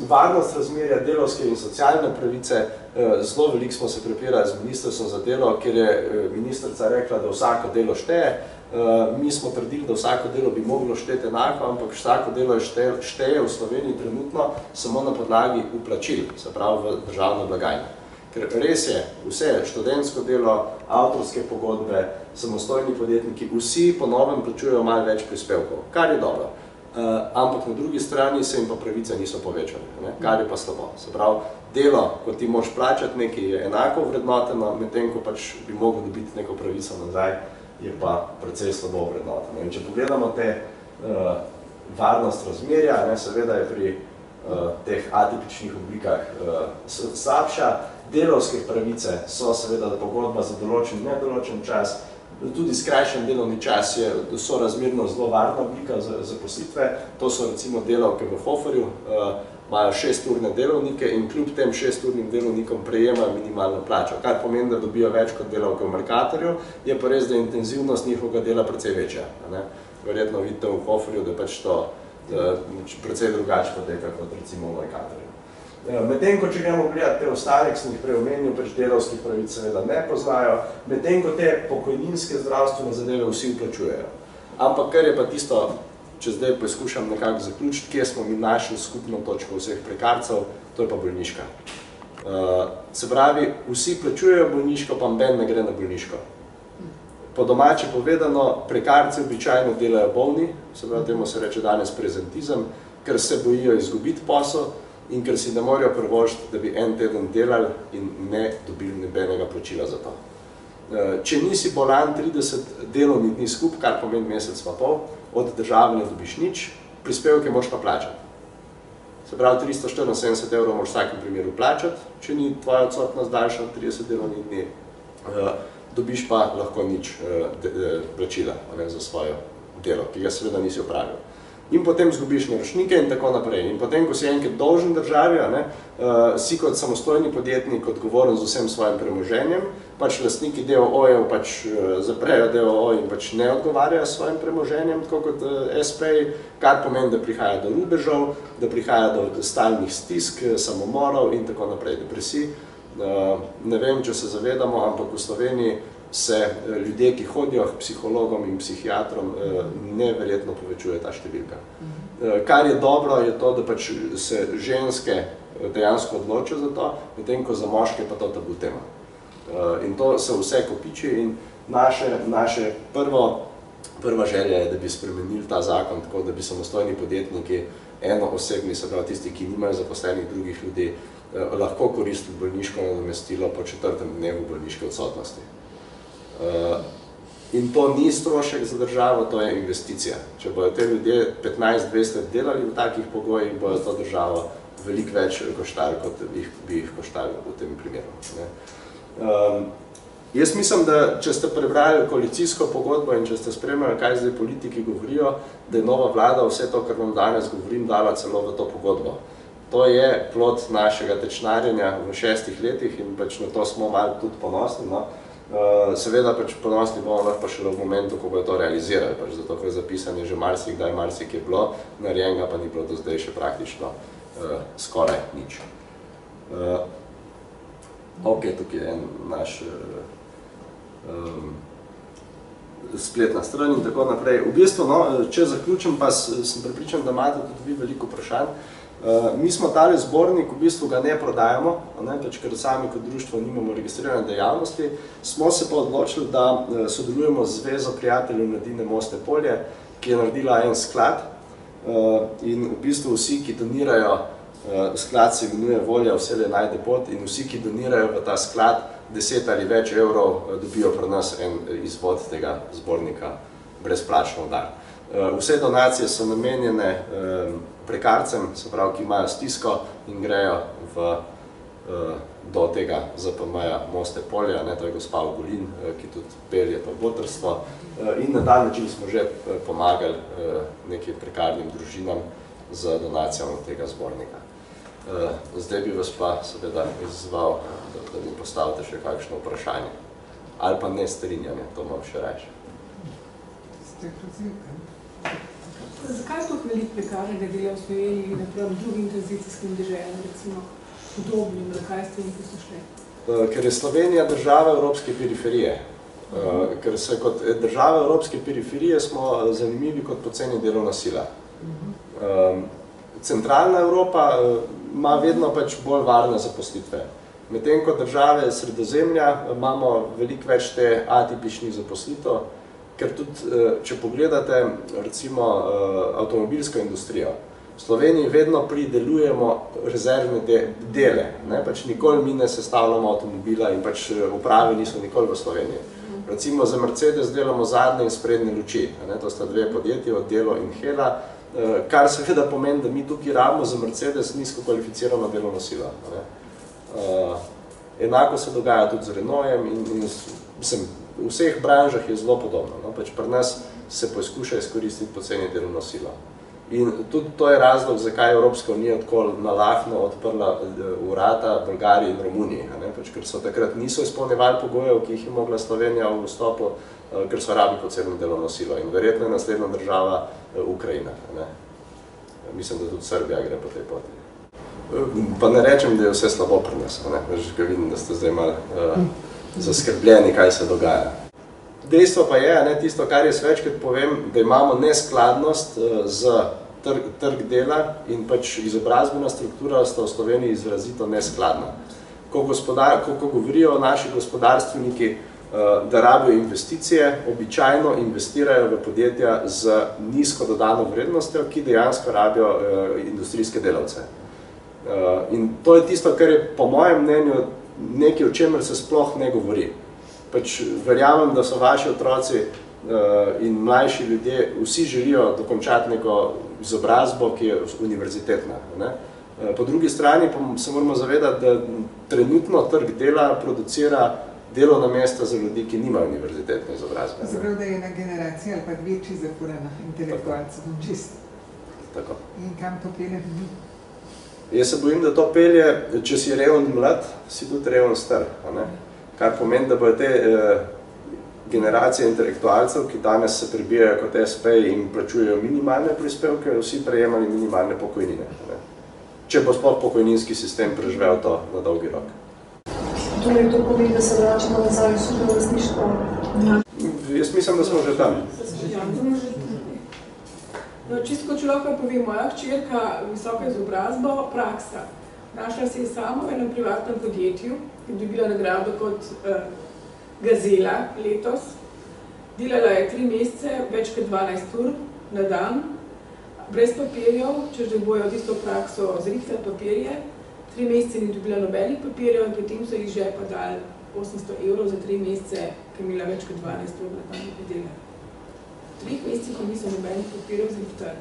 varnost razmerja, delovske in socialne pravice. Zelo veliko smo se prepirali z ministrstvom za delo, kjer je ministrica rekla, da vsako delo šteje. Mi smo trdili, da vsako delo bi moglo šteti enako, ampak vsako delo šteje v Sloveniji trenutno samo na podlagi vplačil, se pravi v državno blagajno. Ker res je, vse, študentsko delo, avtorske pogodbe, samostojni podjetniki, vsi po novem plačujejo malo več prispevkov, kar je dobro. Ampak na drugi strani se jim pa pravice niso povečale, kar je pa slabo. Se pravi, delo, ko ti moraš plačati nekaj, je enako vrednoteno, medtem ko pač bi mogel dobiti neko pravico nazaj, je pa precej slabo vrednoteno. In če pogledamo te varnost razmerja, seveda je pri teh atipičnih oblikah slabša. Delovske pravice so seveda pogodba za določen, nedoločen čas. Tudi skrajšan delovni čas je sorazmerno zelo varna oblika zaposlitve. To so recimo delavke v Hoferju, imajo 6-urne delovnike in kljub tem 6-urnim delovnikom prejemajo minimalno plačo, kar pomeni, da dobijo več kot delavke v Mercatorju, je pa res, da je intenzivnost njihovega dela precej večja. Verjetno vidite v Hoferju, da pač to precej drugače poteka kot recimo v Mercatorju. Medtem, ko če gremo gledati te ostale, ki sem jih prej omenil, pač delavskih pravic seveda ne poznajo, medtem, ko te pokojninske zdravstvene zadeve vsi vplačujejo. Ampak kar je pa tisto če zdaj poskušam nekako zaključiti, kje smo mi našli skupno točko vseh prekarcev, to je pa bolniška. Se pravi, vsi plačujejo bolniško, pa noben ne gre na bolniško. Po domače povedano, prekarci običajno delajo bolni, se pravi, temu se reče danes prezentizem, ker se bojijo izgubiti posel in ker si ne morajo privoščiti, da bi en teden delali in ne dobili nobenega plačila za to. Če nisi bolan 30 delovnih dni skup, kar pomeni mesec pa pol, od države ne dobiš nič, prispevke moraš pa plačati. Se pravi, 374 € moraš v vsakem primeru plačati, če ni tvoja odsotnost daljša od 30 delovnih dni, dobiš pa lahko nič plačila za svojo delo, ki ga seveda nisi opravil. In potem zgubiš naročnike in tako naprej. In potem, ko si enkrat dolžen državi, si kot samostojni podjetnik odgovoren z vsem svojim premoženjem, pač lastniki DOO-jev pač zaprejo DOO in pač ne odgovarjajo s svojim premoženjem, tako kot SP-ji, kar pomeni, da prihaja do rubežov, da prihaja do stalnih stisk, samomorov in tako naprej, depresij. Ne vem, če se zavedamo, ampak v Sloveniji se ljudje, ki hodijo k psihologom in psihiatrom, neverjetno povečuje ta številka. Kar je dobro, je to, da pač se ženske dejansko odločijo za to, medtem ko za moške pa to tabu tema. In to se vse kopiči in naše prva želja je, da bi spremenili ta zakon tako, da bi samostojni podjetniki enoosebni, se pravi tisti, ki nimajo zaposlenih drugih ljudi, lahko koristili bolniško nadomestilo po 4. dnevu bolniške odsotnosti. In to ni strošek za državo, to je investicija. Če bodo te ljudje 15-20 let delali v takih pogojih, bojo to državo veliko več koštali, kot bi jih koštali v tem primeru. Jaz mislim, da če ste prebrali koalicijsko pogodbo in če ste spremljali, kaj zdaj politiki govorijo, da je nova vlada vse to, kar vam danes govorim, dala celo v to pogodbo. To je plod našega tečnarjenja v 6 letih in pač na to smo malo tudi ponosni. Seveda pač ponosni bomo lahko pa šele v momentu, ko bojo to realizirali, pač zato, ker zapisanje že marsikdaj je bilo, narejenega pa ni bilo do zdaj še praktično skoraj nič. Ok, tukaj je en naš spletna stran in tako naprej. V bistvu, če zaključim, pa sem prepričan, da imate tudi vi veliko vprašanj. Mi smo tale zbornik, v bistvu ga ne prodajamo, pač ker sami kot društvo nimamo registrirane dejavnosti, smo se pa odločili, da sodelujemo z Zvezo prijateljev mladine Mostne polje, ki je naredila en sklad in v bistvu vsi, ki donirajo, sklad se imenuje Volja vselej najde pot in vsi, ki donirajo v ta sklad 10 ali več evrov, dobijo pri nas en izvod tega zbornika brezplačno dar. Vse donacije so namenjene prekarcem, se pravi, ki imajo stisko in grejo do tega ZPM-ja Moste polja, to je gospa Ogulin, ki tudi pelje to botrstvo. In na dan način smo že pomagali nekim prekarnim družinam z donacijami tega zbornika. Zdaj bi vas pa seveda izzval, da mi postavite še kakšno vprašanje. Ali pa ne strinjanje, to imam še reči. Zakaj sploh veliko prekarnega dela v Sloveniji napram drugim tranzicijskim deželam, recimo podobnim, zakaj ste jih poslušali? Ker je Slovenija država evropske periferije. Ker se kot država evropske periferije smo zanimivi kot poceni delovna sila. Centralna Evropa ima vedno pač bolj varne zaposlitve. Medtem kot države Sredozemlja imamo veliko več te atipičnih zaposlitev, ker tudi, če pogledate, recimo, avtomobilsko industrijo, v Sloveniji vedno pridelujemo rezervne dele, pač nikoli mi ne sestavljamo avtomobila in pač uprave niso nikoli v Sloveniji. Recimo za Mercedes delamo zadnje in sprednje luči, to sta dve podjetji, Delo in Hella, kar seveda pomeni, da mi tukaj rabimo za Mercedes nizko kvalificirano delovno silo. Enako se dogaja tudi z Renaultem in v vseh branžah je zelo podobno. Pač pri nas se poskuša izkoristiti poceni delovno silo. In tudi to je razlog, zakaj Evropska unija tako nalahno odprla vrata Bolgariji in Romuniji. Pač, ker so takrat niso izpolnjevali pogojev, ki jih je mogla Slovenija v vstopu, ker so rabili poceni delovno silo. In verjetno je naslednja država Ukrajina. Mislim, da tudi Srbija gre po tej poti. Pa ne rečem, da je vse slabo pri nas. Že vidim, da ste zdaj malo zaskrbljeni, kaj se dogaja. Dejstvo pa je, tisto, kar jaz večkrat povem, da imamo neskladnost z trg dela in pač izobrazbena struktura sta v Sloveniji izrazito neskladna. Ko govorijo naši gospodarstveniki, da rabijo investicije, običajno investirajo v podjetja z nizko dodano vrednostjo, ki dejansko rabijo industrijske delavce. In to je tisto, kar je po mojem mnenju nekaj, o čemer se sploh ne govori. Pač verjamem, da so vaši otroci in mlajši ljudje, vsi želijo dokončati neko izobrazbo, ki je univerzitetna. Po drugi strani pa se moramo zavedati, da trenutno trg dela producira delovna mesta za ljudi, ki nimajo univerzitetne izobrazbe. Zaprav, da je ena generacija ali pa dve čisto zaporena intelektualcev, čisto. Tako. In kam to pelje ljudi? Jaz se bojim, da to pelje, če si reven mlad, si tudi reven star. Kar pomeni, da bodo te generacije intelektualcev, ki danes se prebijajo kot SP in plačujejo minimalne prispevke, vsi prejemali minimalne pokojnine. Če bo sploh pokojninski sistem preživel to na dolgi rok. Torej, to pomeni, da se vračamo nazaj v superlastništvo? Jaz mislim, da smo že tam. No, čisto če lahko povem, moja hčerka visoka izobrazbo, praksa. Našla se je samo v enem privatnem podjetju, ki je dobila nagrado kot Gazela letos. Delala je 3 mesece, več kot 12 ur na dan, brez papirjev, češ da bojo tisto prakso zrihtali papirje. 3 mesece ni dobila nobenih papirjev in potem so jih žepa dali 800 evrov za 3 mesece, ki je imela več kot 12 ur na dan dela. 3 meseci, ko niso nobenih papirjev zrihtali.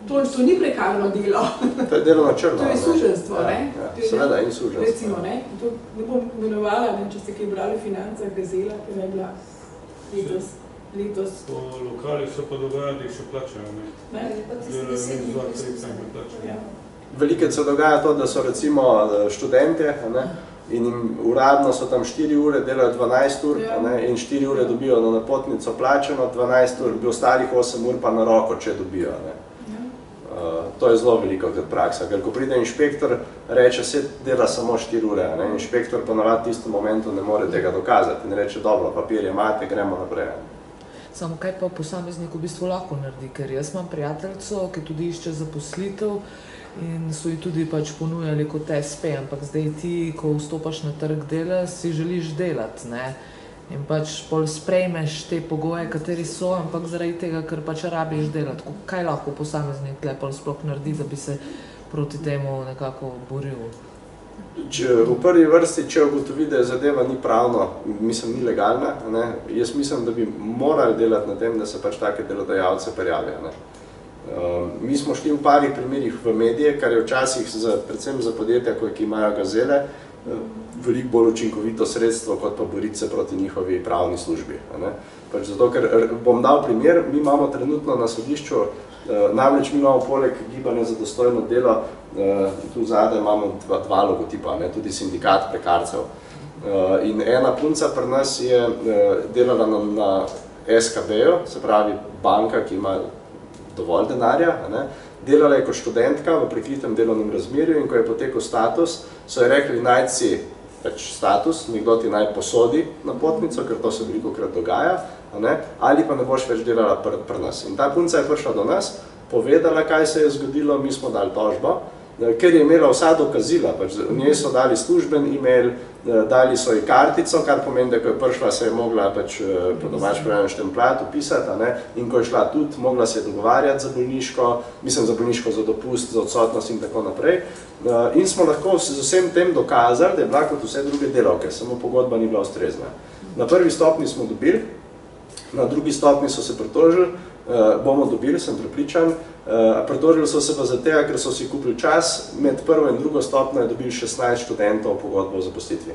To ni prekarno delo. To je delo na črno. To je suženstvo, ne? Seveda, in suženstvo. Recimo, ne? To ne bom imenovala, če ste kaj brali Financah, Gazela, ki je bila letos. Po lokalih se pa dogaja, da jih še plačajo, ne? Velikrat se dogaja to, da so recimo študente, in uradno so tam 4 ure, delajo 12 ur, in 4 ure dobijo na napotnico plačeno, 12 ur, bi ostalih 8 ur pa na roko, če dobijo. To je zelo veliko kot praksa, ker ko pride inšpektor, reče, se dela samo 4 ure, inšpektor pa navad v tistem momentu ne more tega dokazati in reče, dobro, papirje imate, gremo naprej. Samo kaj pa posameznik v bistvu lahko naredi, ker jaz imam prijateljco, ki tudi išče zaposlitev in so ji tudi pač ponujali kot SP, ampak zdaj ti, ko vstopaš na trg dela, si želiš delati, ne? In pač pol sprejmeš te pogoje, kateri so, ampak zaradi tega, ker pač rabiš delati. Kaj lahko posameznik tle pol sploh naredi, da bi se proti temu nekako boril? V prvi vrsti, če ugotovi, da zadeva ni pravno, mislim, ni legalna, jaz mislim, da bi morali delati na tem, da se pač take delodajalce prijavijo. Mi smo šli v parih primerih v medije, kar je včasih, predvsem za podjetja, ki imajo Gazele, veliko bolj učinkovito sredstvo, kot pa boriti se proti njihovi pravni službi. Pač zato, ker bom dal primer, mi imamo trenutno na sodišču, namreč mi imamo poleg gibanja za dostojno delo, tu zadaj imamo 2 logotipa, tudi sindikat prekarcev. In ena punca pri nas je delala na SKB-ju, se pravi banka, ki ima dovolj denarja, delala je kot študentka v prekritem delovnem razmerju in ko je potekel status, so je rekli, najdi si status, nekdo ti naj posodi napotnico, ker to se velikokrat dogaja, ali pa ne boš več delala pri nas. In ta punca je prišla do nas, povedala, kaj se je zgodilo, mi smo dali tožbo, ker je imela vsa dokazila, v njej so dali služben e-mail, dali so ji kartico, kar pomeni, da ko je prišla, se je mogla po domač preveč štempljat upisati, in ko je šla tudi, mogla se je dogovarjati za bolniško, mislim za bolniško, za dopust, za odsotnost in tako naprej. In smo lahko z vsem tem dokazali, da je bila kot vse druge delavke, samo pogodba ni bila ustrezna. Na prvi stopni smo dobili, na drugi stopni so se pritožili, bomo dobili, sem prepričan. Pritožili so se pa zato, ker so si kupili čas, med prvo in drugo stopno je dobili 16 študentov pogodbo o zaposlitvi.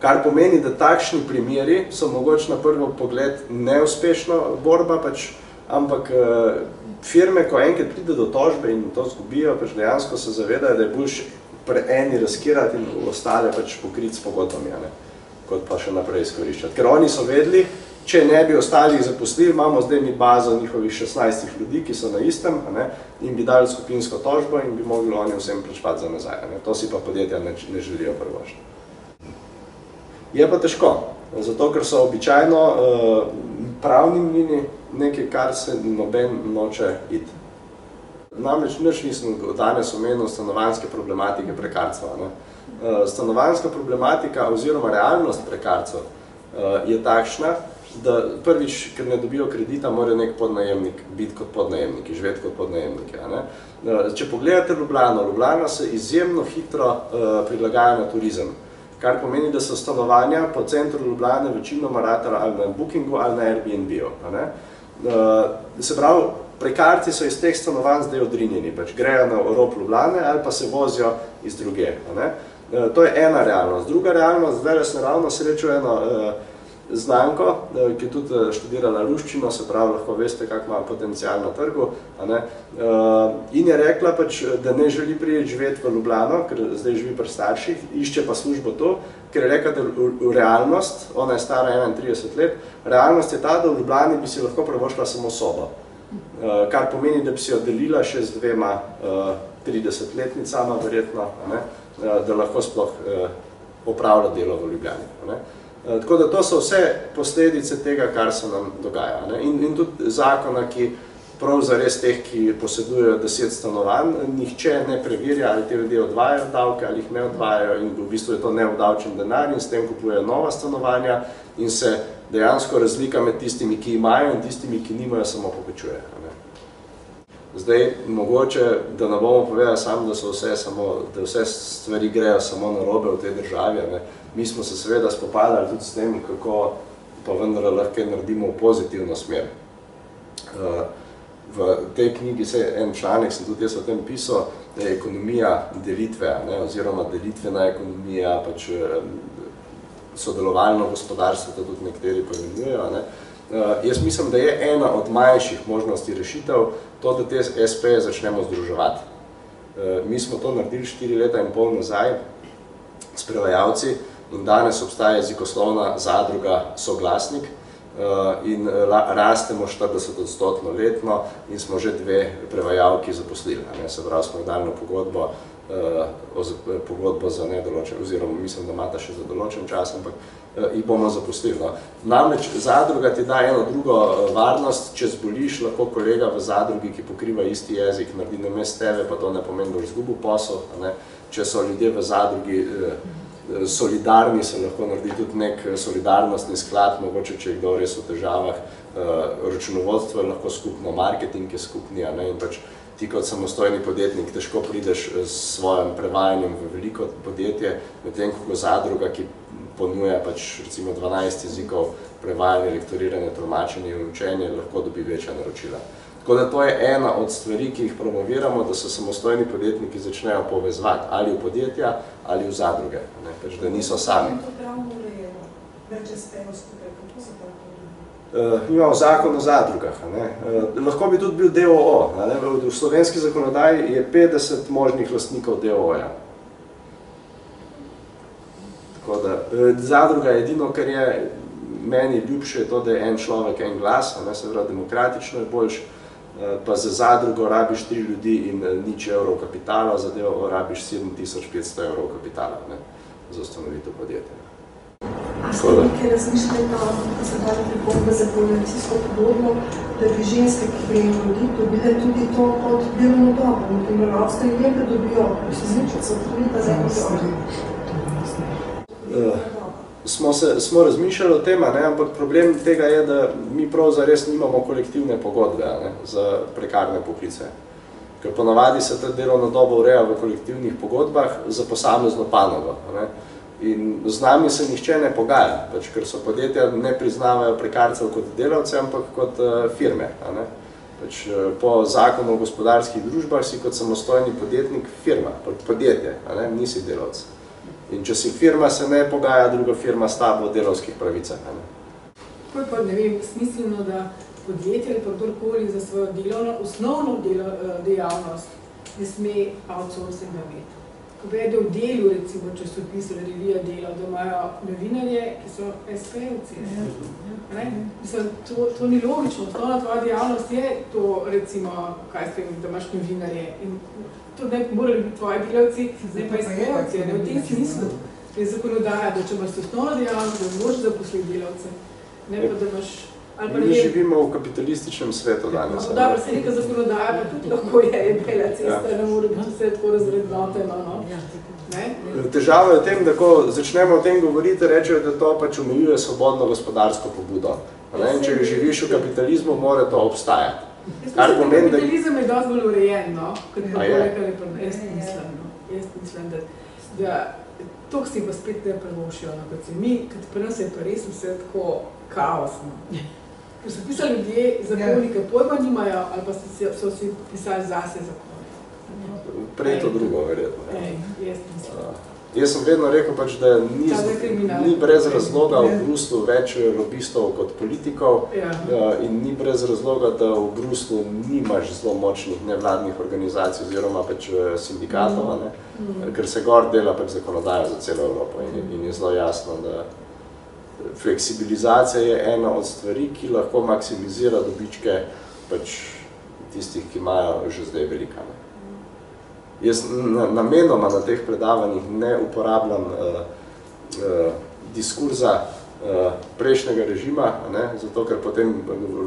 Kar pomeni, da takšni primeri so mogoče na prvi pogled neuspešno borba, ampak firme, ko enkrat pride do tožbe in to zgubijo, dejansko se zavedajo, da je boljše pri eni riskirati in ostale pokriti s pogodbami, kot pa še naprej izkoriščati. Ker oni so vedeli, če ne bi ostalih zaposlili, imamo zdaj mi bazo njihovih 16 ljudi, ki so na istem, in bi dali skupinsko tožbo in bi mogli oni vsem plačevati za nazaj. To si pa podjetja ne želijo prvošti. Je pa težko, zato ker so običajno pravni mlini nekaj, kar se noben noče iti. Namreč nič nisem danes omenil stanovanjske problematike prekarstva. Stanovanjska problematika oziroma realnost prekarcev je takšna, da prvič, ker ne dobijo kredita, morajo nek podnajemnik biti kot podnajemniki, živeti kot podnajemniki. Če pogledate Ljubljano, Ljubljana se izjemno hitro prilagaja na turizem, kar pomeni, da so stanovanja po centru Ljubljane večinoma ratala ali na Bookingu ali na Airbnb-u. Se pravi, prekarci so iz teh stanovanj zdaj odrinjeni, pač grejo na rob Ljubljane ali pa se vozijo iz druge. To je ena realnost. Druga realnost, zdaj sem ravno srečal eno znanko, ki je tudi študirala ruščino, se pravi, lahko veste, kak ima potencial na trgu, in je rekla, pač, da ne želi priti živeti v Ljubljano, ker zdaj živi pri starših, išče pa službo to, ker je rekla, da v realnost, ona je stara 31 let, realnost je ta, da v Ljubljani bi si lahko privoščila samo sobo, kar pomeni, da bi si jo delila še z dvema 30-letnicama, verjetno, da lahko sploh opravlja delo v Ljubljani. Tako da to so vse posledice tega, kar se nam dogaja. In tudi zakona, ki prav zares teh, ki posedujejo 10 stanovanj, nihče ne preverja, ali te ljudje odvajajo davke, ali jih ne odvajajo, in v bistvu je to neobdavčen denar in s tem kupujejo nova stanovanja in se dejansko razlika med tistimi, ki imajo in tistimi, ki nimajo, samo povečuje. Zdaj, mogoče, da ne bomo povedali samo, da vse stvari grejo samo narobe v tej državi. Mi smo se seveda spopadali tudi s tem, kako pa vendar lahko naredimo v pozitivno smer. V tej knjigi en članek sem tudi jaz o tem pisal, da je ekonomija delitve, oziroma delitvena ekonomija, pač sodelovalno gospodarstvo, to tudi nekateri poimenujejo. Jaz mislim, da je ena od manjših možnosti rešitev to, da te SP-je začnemo združevati. Mi smo to naredili 4 leta in pol nazaj s prevajalci in danes obstaja jezikoslovna zadruga Soglasnik in rastemo 40% letno in smo že 2 prevajalki zaposlili. Se pravi, smo dali na pogodbo za nedoločen, oziroma mislim, da imata še za določen čas, ampak jih bomo zaposlili. Namreč zadruga ti da eno drugo varnost, če zboliš, lahko kolega v zadrugi, ki pokriva isti jezik, naredi namesto tebe, pa to ne pomeni, da boš izgubil posel. Če so ljudje v zadrugi solidarni, se lahko naredi tudi nek solidarnostni sklad, mogoče, če je kdo res v težavah, računovodstvo je lahko skupno, marketing je skupni, in pač ti kot samostojni podjetnik težko prideš s svojim prevajanjem v veliko podjetje, medtem ko zadruga, ki ponuja pač recimo 12 jezikov, prevajanje, lektoriranje, tolmačenje in učenje, lahko dobi večja naročila. Tako da to je ena od stvari, ki jih promoviramo, da se samostojni podjetniki začnejo povezvati ali v podjetja ali v zadruge, pač da niso sami. To pravno urejeno, več SP-jev skupaj, kako se to urejeno? Imamo zakon o zadrugah. Lahko bi tudi bil DOO. V slovenski zakonodaji je 50 možnih lastnikov DOO-ja. Tako da, zadruga je edino, kar je meni ljubše, je to, da je en človek, en glas, se pravi, demokratično je boljš, pa za zadrugo rabiš 3 ljudi in nič evrov kapitala, za DOO rabiš 7500 evrov kapitala za ustanovitev podjetja. A ste nekaj razmišljali, da se dali pripombe za koalicijsko pogodbo, da bi ženske, ki grejo ljudi, dobile tudi to kot delovno dobo, na primer Avstrija, da dobijo, da se zničijo, so tudi ta zemlja. Smo razmišljali o tem, ampak problem tega je, da mi prav zares nimamo kolektivne pogodbe za prekarne poklice. Ker ponavadi se ta delovna doba ureja v kolektivnih pogodbah za posamezno panogo. In z nami se nihče ne pogaja, ker so podjetja ne priznavajo prekarcev kot delavce, ampak kot firme. Po zakonu o gospodarskih družbah si kot samostojni podjetnik firma, podjetje, nisi delavc. In če si firma, se ne pogaja druga firma s tabo o delavskih pravicah. To je pa, ne vem, smiselno, da podjetje ali pa kdorkoli za svojo delovno, osnovno dejavnost ne sme outsourcinga imeti. Ko vede v delu, recimo, časopis ali revija Delo, da imajo novinarje, ki so SP-evci. Mislim, to ni logično. Osnovna tvoja dejavnost je to, recimo, kaj ste, da imaš novinarje. In to ne morali biti tvoji delavci, ne pa SP-evci. V tem smislu. je zakonodaja, da če imaš osnovno dejavnost, da moraš zaposliti delavce, ne pa da imaš... Mi živimo v kapitalističnem svetu danes. Dobro, se neka zakonodaja pa tudi lahko je bela cesta, ne mora biti vse tako razrednoteno, no. Težava je v tem, da ko začnemo o tem govoriti, rečejo, da to pač omejuje svobodno gospodarsko pobudo. Če živiš v kapitalizmu, mora to obstajati. Kapitalizem je dosti bolj urejen, no, kot pa jaz mislim, da toliko si pa spet ne prevošijo, no, kot se mi, kot pri nas je pa res vse tako kaosno. Ker so pisali ljudje zakoni, ki pojma nimajo, ali pa so si pisali zase zakoni. Prej to drugo, verjetno. Jaz mislim. Jaz sem vedno rekel, pač, da ni brez razloga v Bruslu več lobistov kot politikov in ni brez razloga, da v Bruslu nimaš zelo močnih nevladnih organizacij oziroma pač sindikatov, ker se gor dela pač zakonodaja za celo Evropo in je zelo jasno, da fleksibilizacija je ena od stvari, ki lahko maksimizira dobičke pač tistih, ki imajo že zdaj velika. Jaz namenoma na teh predavanjih ne uporabljam diskurza prejšnjega režima, zato ker potem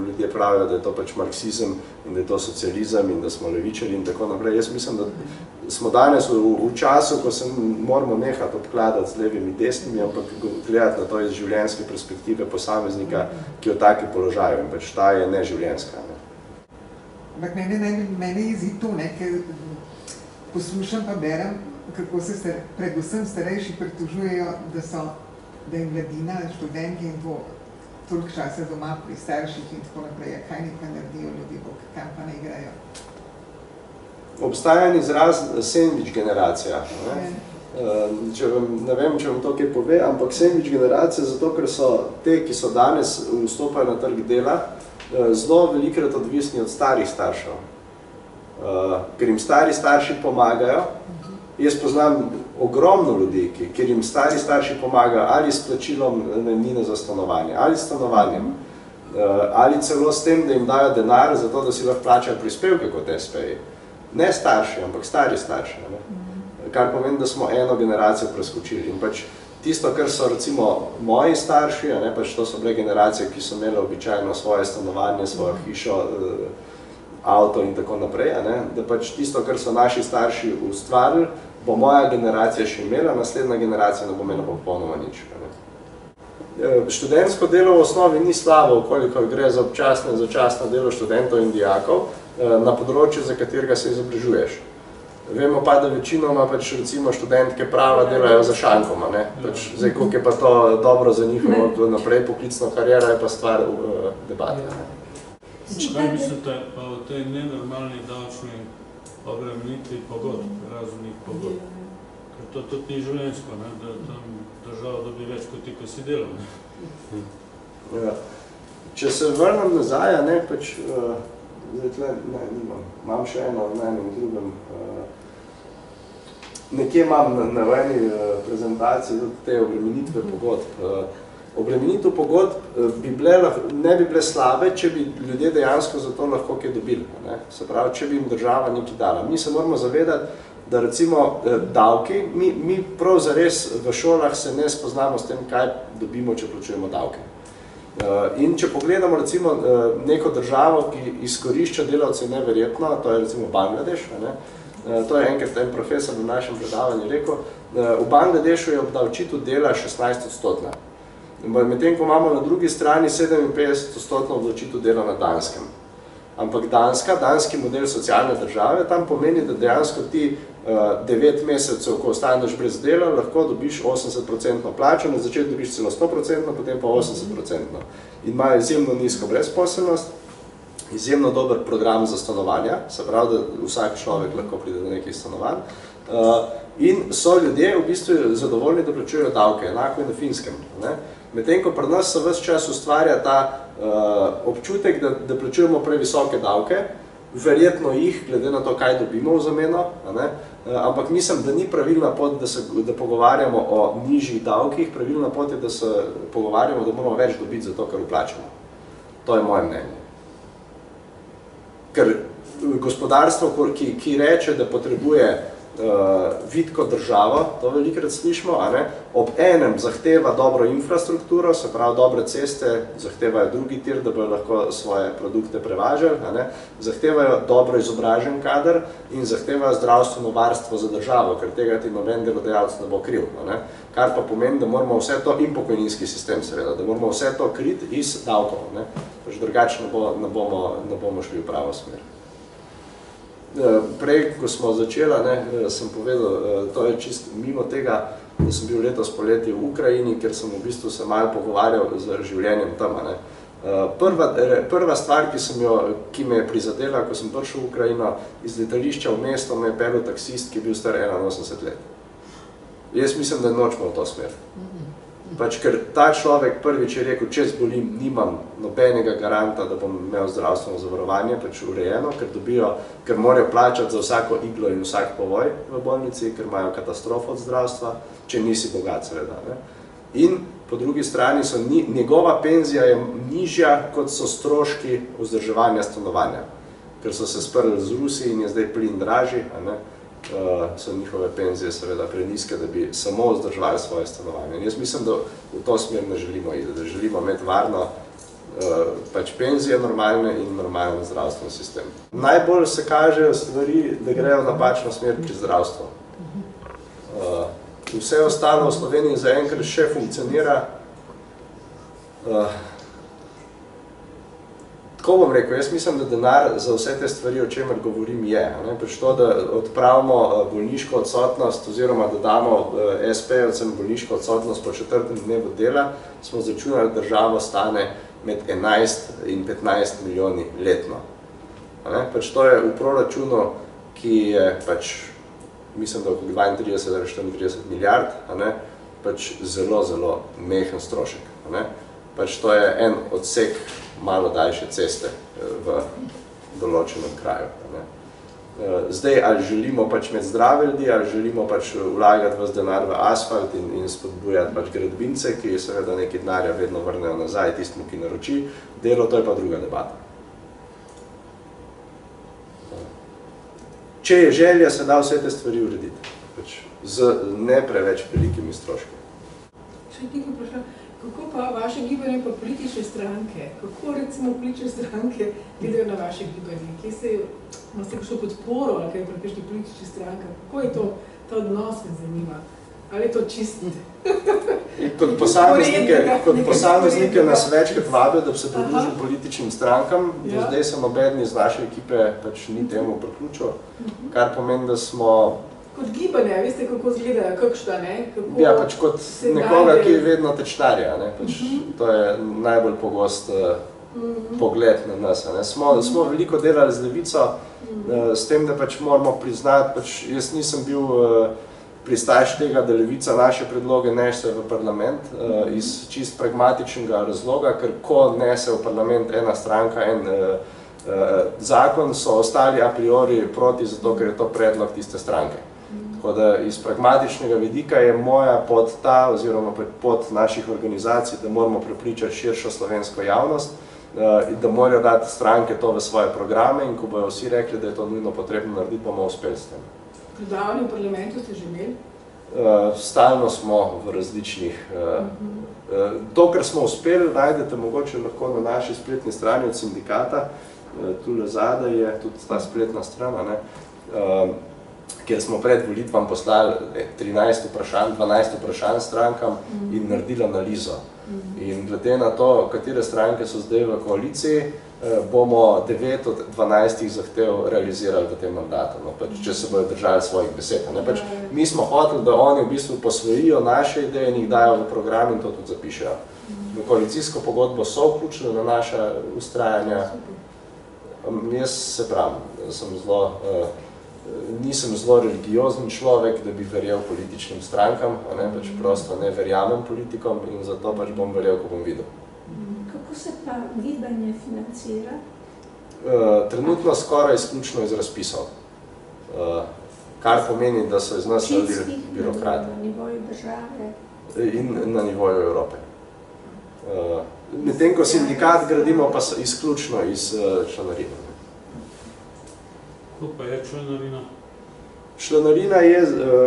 ljudje pravijo, da je to pač marksizem in da je to socializem in da smo levičari in tako naprej. Jaz mislim, da smo danes v času, ko se moramo nehati obkladati z levimi desnimi, ampak gledati na to iz življenjske perspektive posameznika, ki je v taki položaju in pač ta je neživljenjska. Ampak mene jezi to, ker poslušam pa berem, kako se predvsem starejši pritožujejo, da je mladina, študenti in toliko časa doma pri starših in tako naprej, kaj nekaj naredijo ljudi, kam pa ne igrajo. Obstaja en izraz sandwich generacija. Ne vem, če vam to kaj pove, ampak sandwich generacija zato, ker so te, ki so danes vstopajo na trg dela, zelo velikrat odvisni od starih staršev. Ker jim stari starši pomagajo. Jaz poznam ogromno ljudi, ker jim stari starši pomagajo ali s plačilom najemnine za stanovanje, ali s stanovanjem, ali celo s tem, da jim dajo denar za to, da si lahko plačajo prispevke kot SPI. Ne starši, ampak stari starši. Kar pomeni, da smo eno generacijo preskočili. In pač tisto, kar so recimo moji starši, pač to so bile generacije, ki so imele običajno svoje stanovanje, svojo hišo, avto in tako naprej, da pač tisto, kar so naši starši ustvarili, bo moja generacija še imela, naslednja generacija ne bo imela popolnoma nič. Študentsko delo v osnovi ni slabo, koliko gre za občasno in začasno delo študentov in dijakov na področju, za katerega se izobražuješ. Vemo pa, da večinoma pač recimo študentke prava delajo za šankoma. Zdaj, koliko je pa to dobro za njihovo naprej poklicno kariero, je pa stvar debate. Kaj mislite pa o tej nenormalni davčni obremenitvi pogodb, raznih pogodb? Ker to tudi ni življenjsko, da tam država dobi več kot ti, ko si delal. Če se vrnem nazaj, pač, zdaj tle, imam še eno na enem drugem, nekje imam na eni prezentaciji tudi te obremenitve pogodb. Obremenitev pogodb ne bi bile slabe, če bi ljudje dejansko za to lahko kaj dobili. Se pravi, če bi jim država nekaj dala. Mi se moramo zavedati, da recimo davki, mi prav zares v šolah se ne spoznamo s tem, kaj dobimo, če plačujemo davke. In če pogledamo recimo neko državo, ki izkorišča delavce neverjetno, to je recimo Bangladeš, to je enkrat en profesor v našem predavanju rekel, v Bangladešu je obdavčitev dela 16%. Medtem, ko imamo na drugi strani 57% obdavčitev dela na Danskem. Ampak danski model socialne države, tam pomeni, da dejansko ti 9 mesecev, ko ostaneš brez dela, lahko dobiš 80% plačo, na začetku dobiš celo 100%, potem pa 80%. In imajo izjemno nizko brezposelnost, izjemno dober program za stanovanja, se pravi, da vsak človek lahko pride do nekih stanovanj. In so ljudje v bistvu zadovoljni, da plačujejo davke, enako in na Finskem. Medtem, ko pri nas se ves čas ustvarja ta občutek, da plačujemo previsoke davke, verjetno jih, glede na to, kaj dobimo v zameno, ampak mislim, da ni pravilna pot, da pogovarjamo o nižjih davkih, pravilna pot je, da se pogovarjamo, da moramo več dobiti za to, kar vplačamo. To je moje mnenje. Ker gospodarstvo, ki reče, da potrebuje vidko državo, to velikrat slišimo, ob enem zahteva dobro infrastrukturo, se pravi dobre ceste, zahtevajo drugi tir, da bodo lahko svoje produkte prevažali, zahtevajo dobro izobražen kader in zahtevajo zdravstveno varstvo za državo, ker tega ti noben delodajalec ne bo kriv. Kar pa pomeni, da moramo vse to, in pokojninski sistem seveda, da moramo vse to kriti iz davkov, drugače ne bomo šli v pravo smer. Prej, ko smo začela, sem povedal, to je čist mimo tega, da sem bil letos poleti v Ukrajini, ker sem v bistvu se malo pogovarjal z življenjem tam. Prva stvar, ki me je prizadela, ko sem prišel v Ukrajino, iz letališča v mesto me je peljal taksist, ki je bil star 81 let. Jaz mislim, da nočemo v to smer. Ker ta človek prvič je rekel, če zbolim, nimam nobenega garanta, da bom imel zdravstveno zavarovanje urejeno, ker morajo plačati za vsako iglo in vsak povoj v bolnici, ker imajo katastrofo od zdravstva, če nisi bogat, seveda. In po drugi strani njegova penzija je nižja, kot so stroški vzdrževanja stanovanja, ker so se sprli z Rusiji in je zdaj plin dražji, so njihove penzije seveda preniske, da bi samo vzdrževali svoje stanovanje. In jaz mislim, da v to smer ne želimo iti, da želimo imeti varno penzije normalne in normalen zdravstveni sistem. Najbolj se kažejo stvari, da grejo v napačno smer pri zdravstvu. Vse ostalo v Sloveniji zaenkrat še funkcionira. Tako bom rekel, jaz mislim, da denar za vse te stvari, o čemer govorim, je. To, da odpravimo bolniško odsotnost oziroma da damo SP-jevcem bolniško odsotnost po 4. dnevu dela, smo začunali, da državo stane med 11 in 15 milijoni letno. To je v proračunu, ki je mislim, da okoli 32 ali 34 milijard, zelo, zelo mehen strošek. To je en odsek malo daljše ceste v določenem kraju. Zdaj, ali želimo imeti zdrave ljudi, ali želimo vlagati vas denar v asfalt in spodbujati gradbince, ki seveda nekaj denarja vedno vrnejo nazaj tistemu, ki naroči delo, to je pa druga debata. Če je želja, se da vse te stvari urediti, z ne preveč velikimi stroški. Še nekaj vprašanje. Kako pa vaše gibanje pa politične stranke? Kako recimo politične stranke gledajo na vaše gibanje? Kje imate kakšno podporo ali kaj pri kakšni politični stranki? Kako je to, ta odnos me zanima? Ali je to čisto? Kot posameznike nas večkrat vabijo, da bi se pridružili političnim strankam. Do zdaj se nobeden iz naše ekipe ni temu priključil, kar pomeni, da smo kot gibanje, veste, kako izgledajo, kakšna, ne? Ja, kot nekoga, ki je vedno tečnarja, ne? To je najbolj pogost pogled na nas. Smo veliko delali z levico, s tem, da moramo priznati, jaz nisem bil pristaš tega, da levica naše predloge nese v parlament iz čist pragmatičnega razloga, ker ko nese v parlament ena stranka, zakon, so ostali a priori proti, zato ker je to predlog tiste stranke. Tako da iz pragmatičnega vidika je moja pot ta, oziroma pot naših organizacij, da moramo prepričati širšo slovensko javnost, da morajo dati stranke to v svoje programe in ko bojo vsi rekli, da je to nujno potrebno narediti, bomo uspeli s tem. Predavanje v parlamentu ste že imeli? Stalno smo v različnih. To, kar smo uspeli, najdete mogoče lahko na naši spletni strani od sindikata, tule zadaj je tudi ta spletna strana, kjer smo pred volitvam poslali 13 vprašanj, 12 vprašanj strankam in naredili analizo. In glede na to, katere stranke so zdaj v koaliciji, bomo 9 od 12 zahtev realizirali v tem mandatu, če se bodo držali svojih besed. Mi smo hoteli, da oni v bistvu posvojijo naše ideje in jih dajo v program in to tudi zapišejo. V koalicijsko pogodbo so vključili na naša ustrajanja. Jaz se pravim, nisem zelo religiozen človek, da bi verjel političnim strankam, prosto ne verjamem politikom in zato bom verjel, ko bom videl. Kako se pa gibanje financira? Trenutno skoraj izključno iz razpisov, kar pomeni, da so iz nas naredili birokrati. Na nivoju države? In na nivoju Evrope. Medtem ko sindikat gradimo pa izključno iz članarina. Kako pa je članarina? Članarina je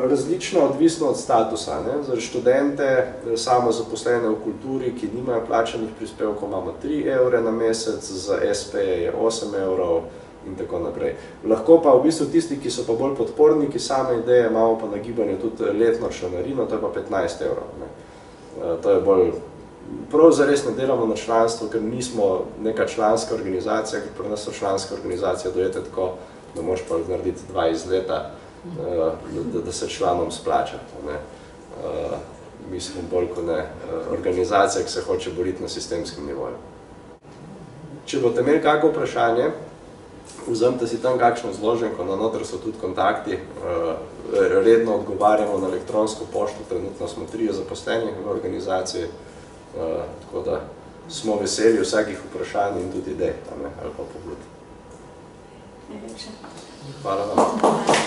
različno odvisno od statusa. Ne? Za študente, samozaposlene v kulturi, ki nimajo plačanih prispevkov, imamo 3 evre na mesec, za SP je 8 evrov in tako naprej. Lahko pa v bistvu tisti, ki so pa bolj podporniki same ideje, imamo pa na gibanju tudi letno članarino, to je pa 15 evrov. Ne? To je bolj, prav zares ne delamo na članstvo, ker nismo neka članska organizacija, ker pri nas so članska organizacija dojete tako, da moraš pa narediti 2 izleta, da se članom splača. Ne? Mi smo bolj kot ne organizacija, ki se hoče boriti na sistemskem nivoju. Če boste imeli kako vprašanje, vzemite si tam kakšno zloženko, na noter so tudi kontakti, redno odgovarjamo na elektronsko pošto, trenutno smo 3 zaposleni v organizaciji, tako da smo veseli vsakih vprašanj in tudi idej, ali pa pobud. Hvala vam.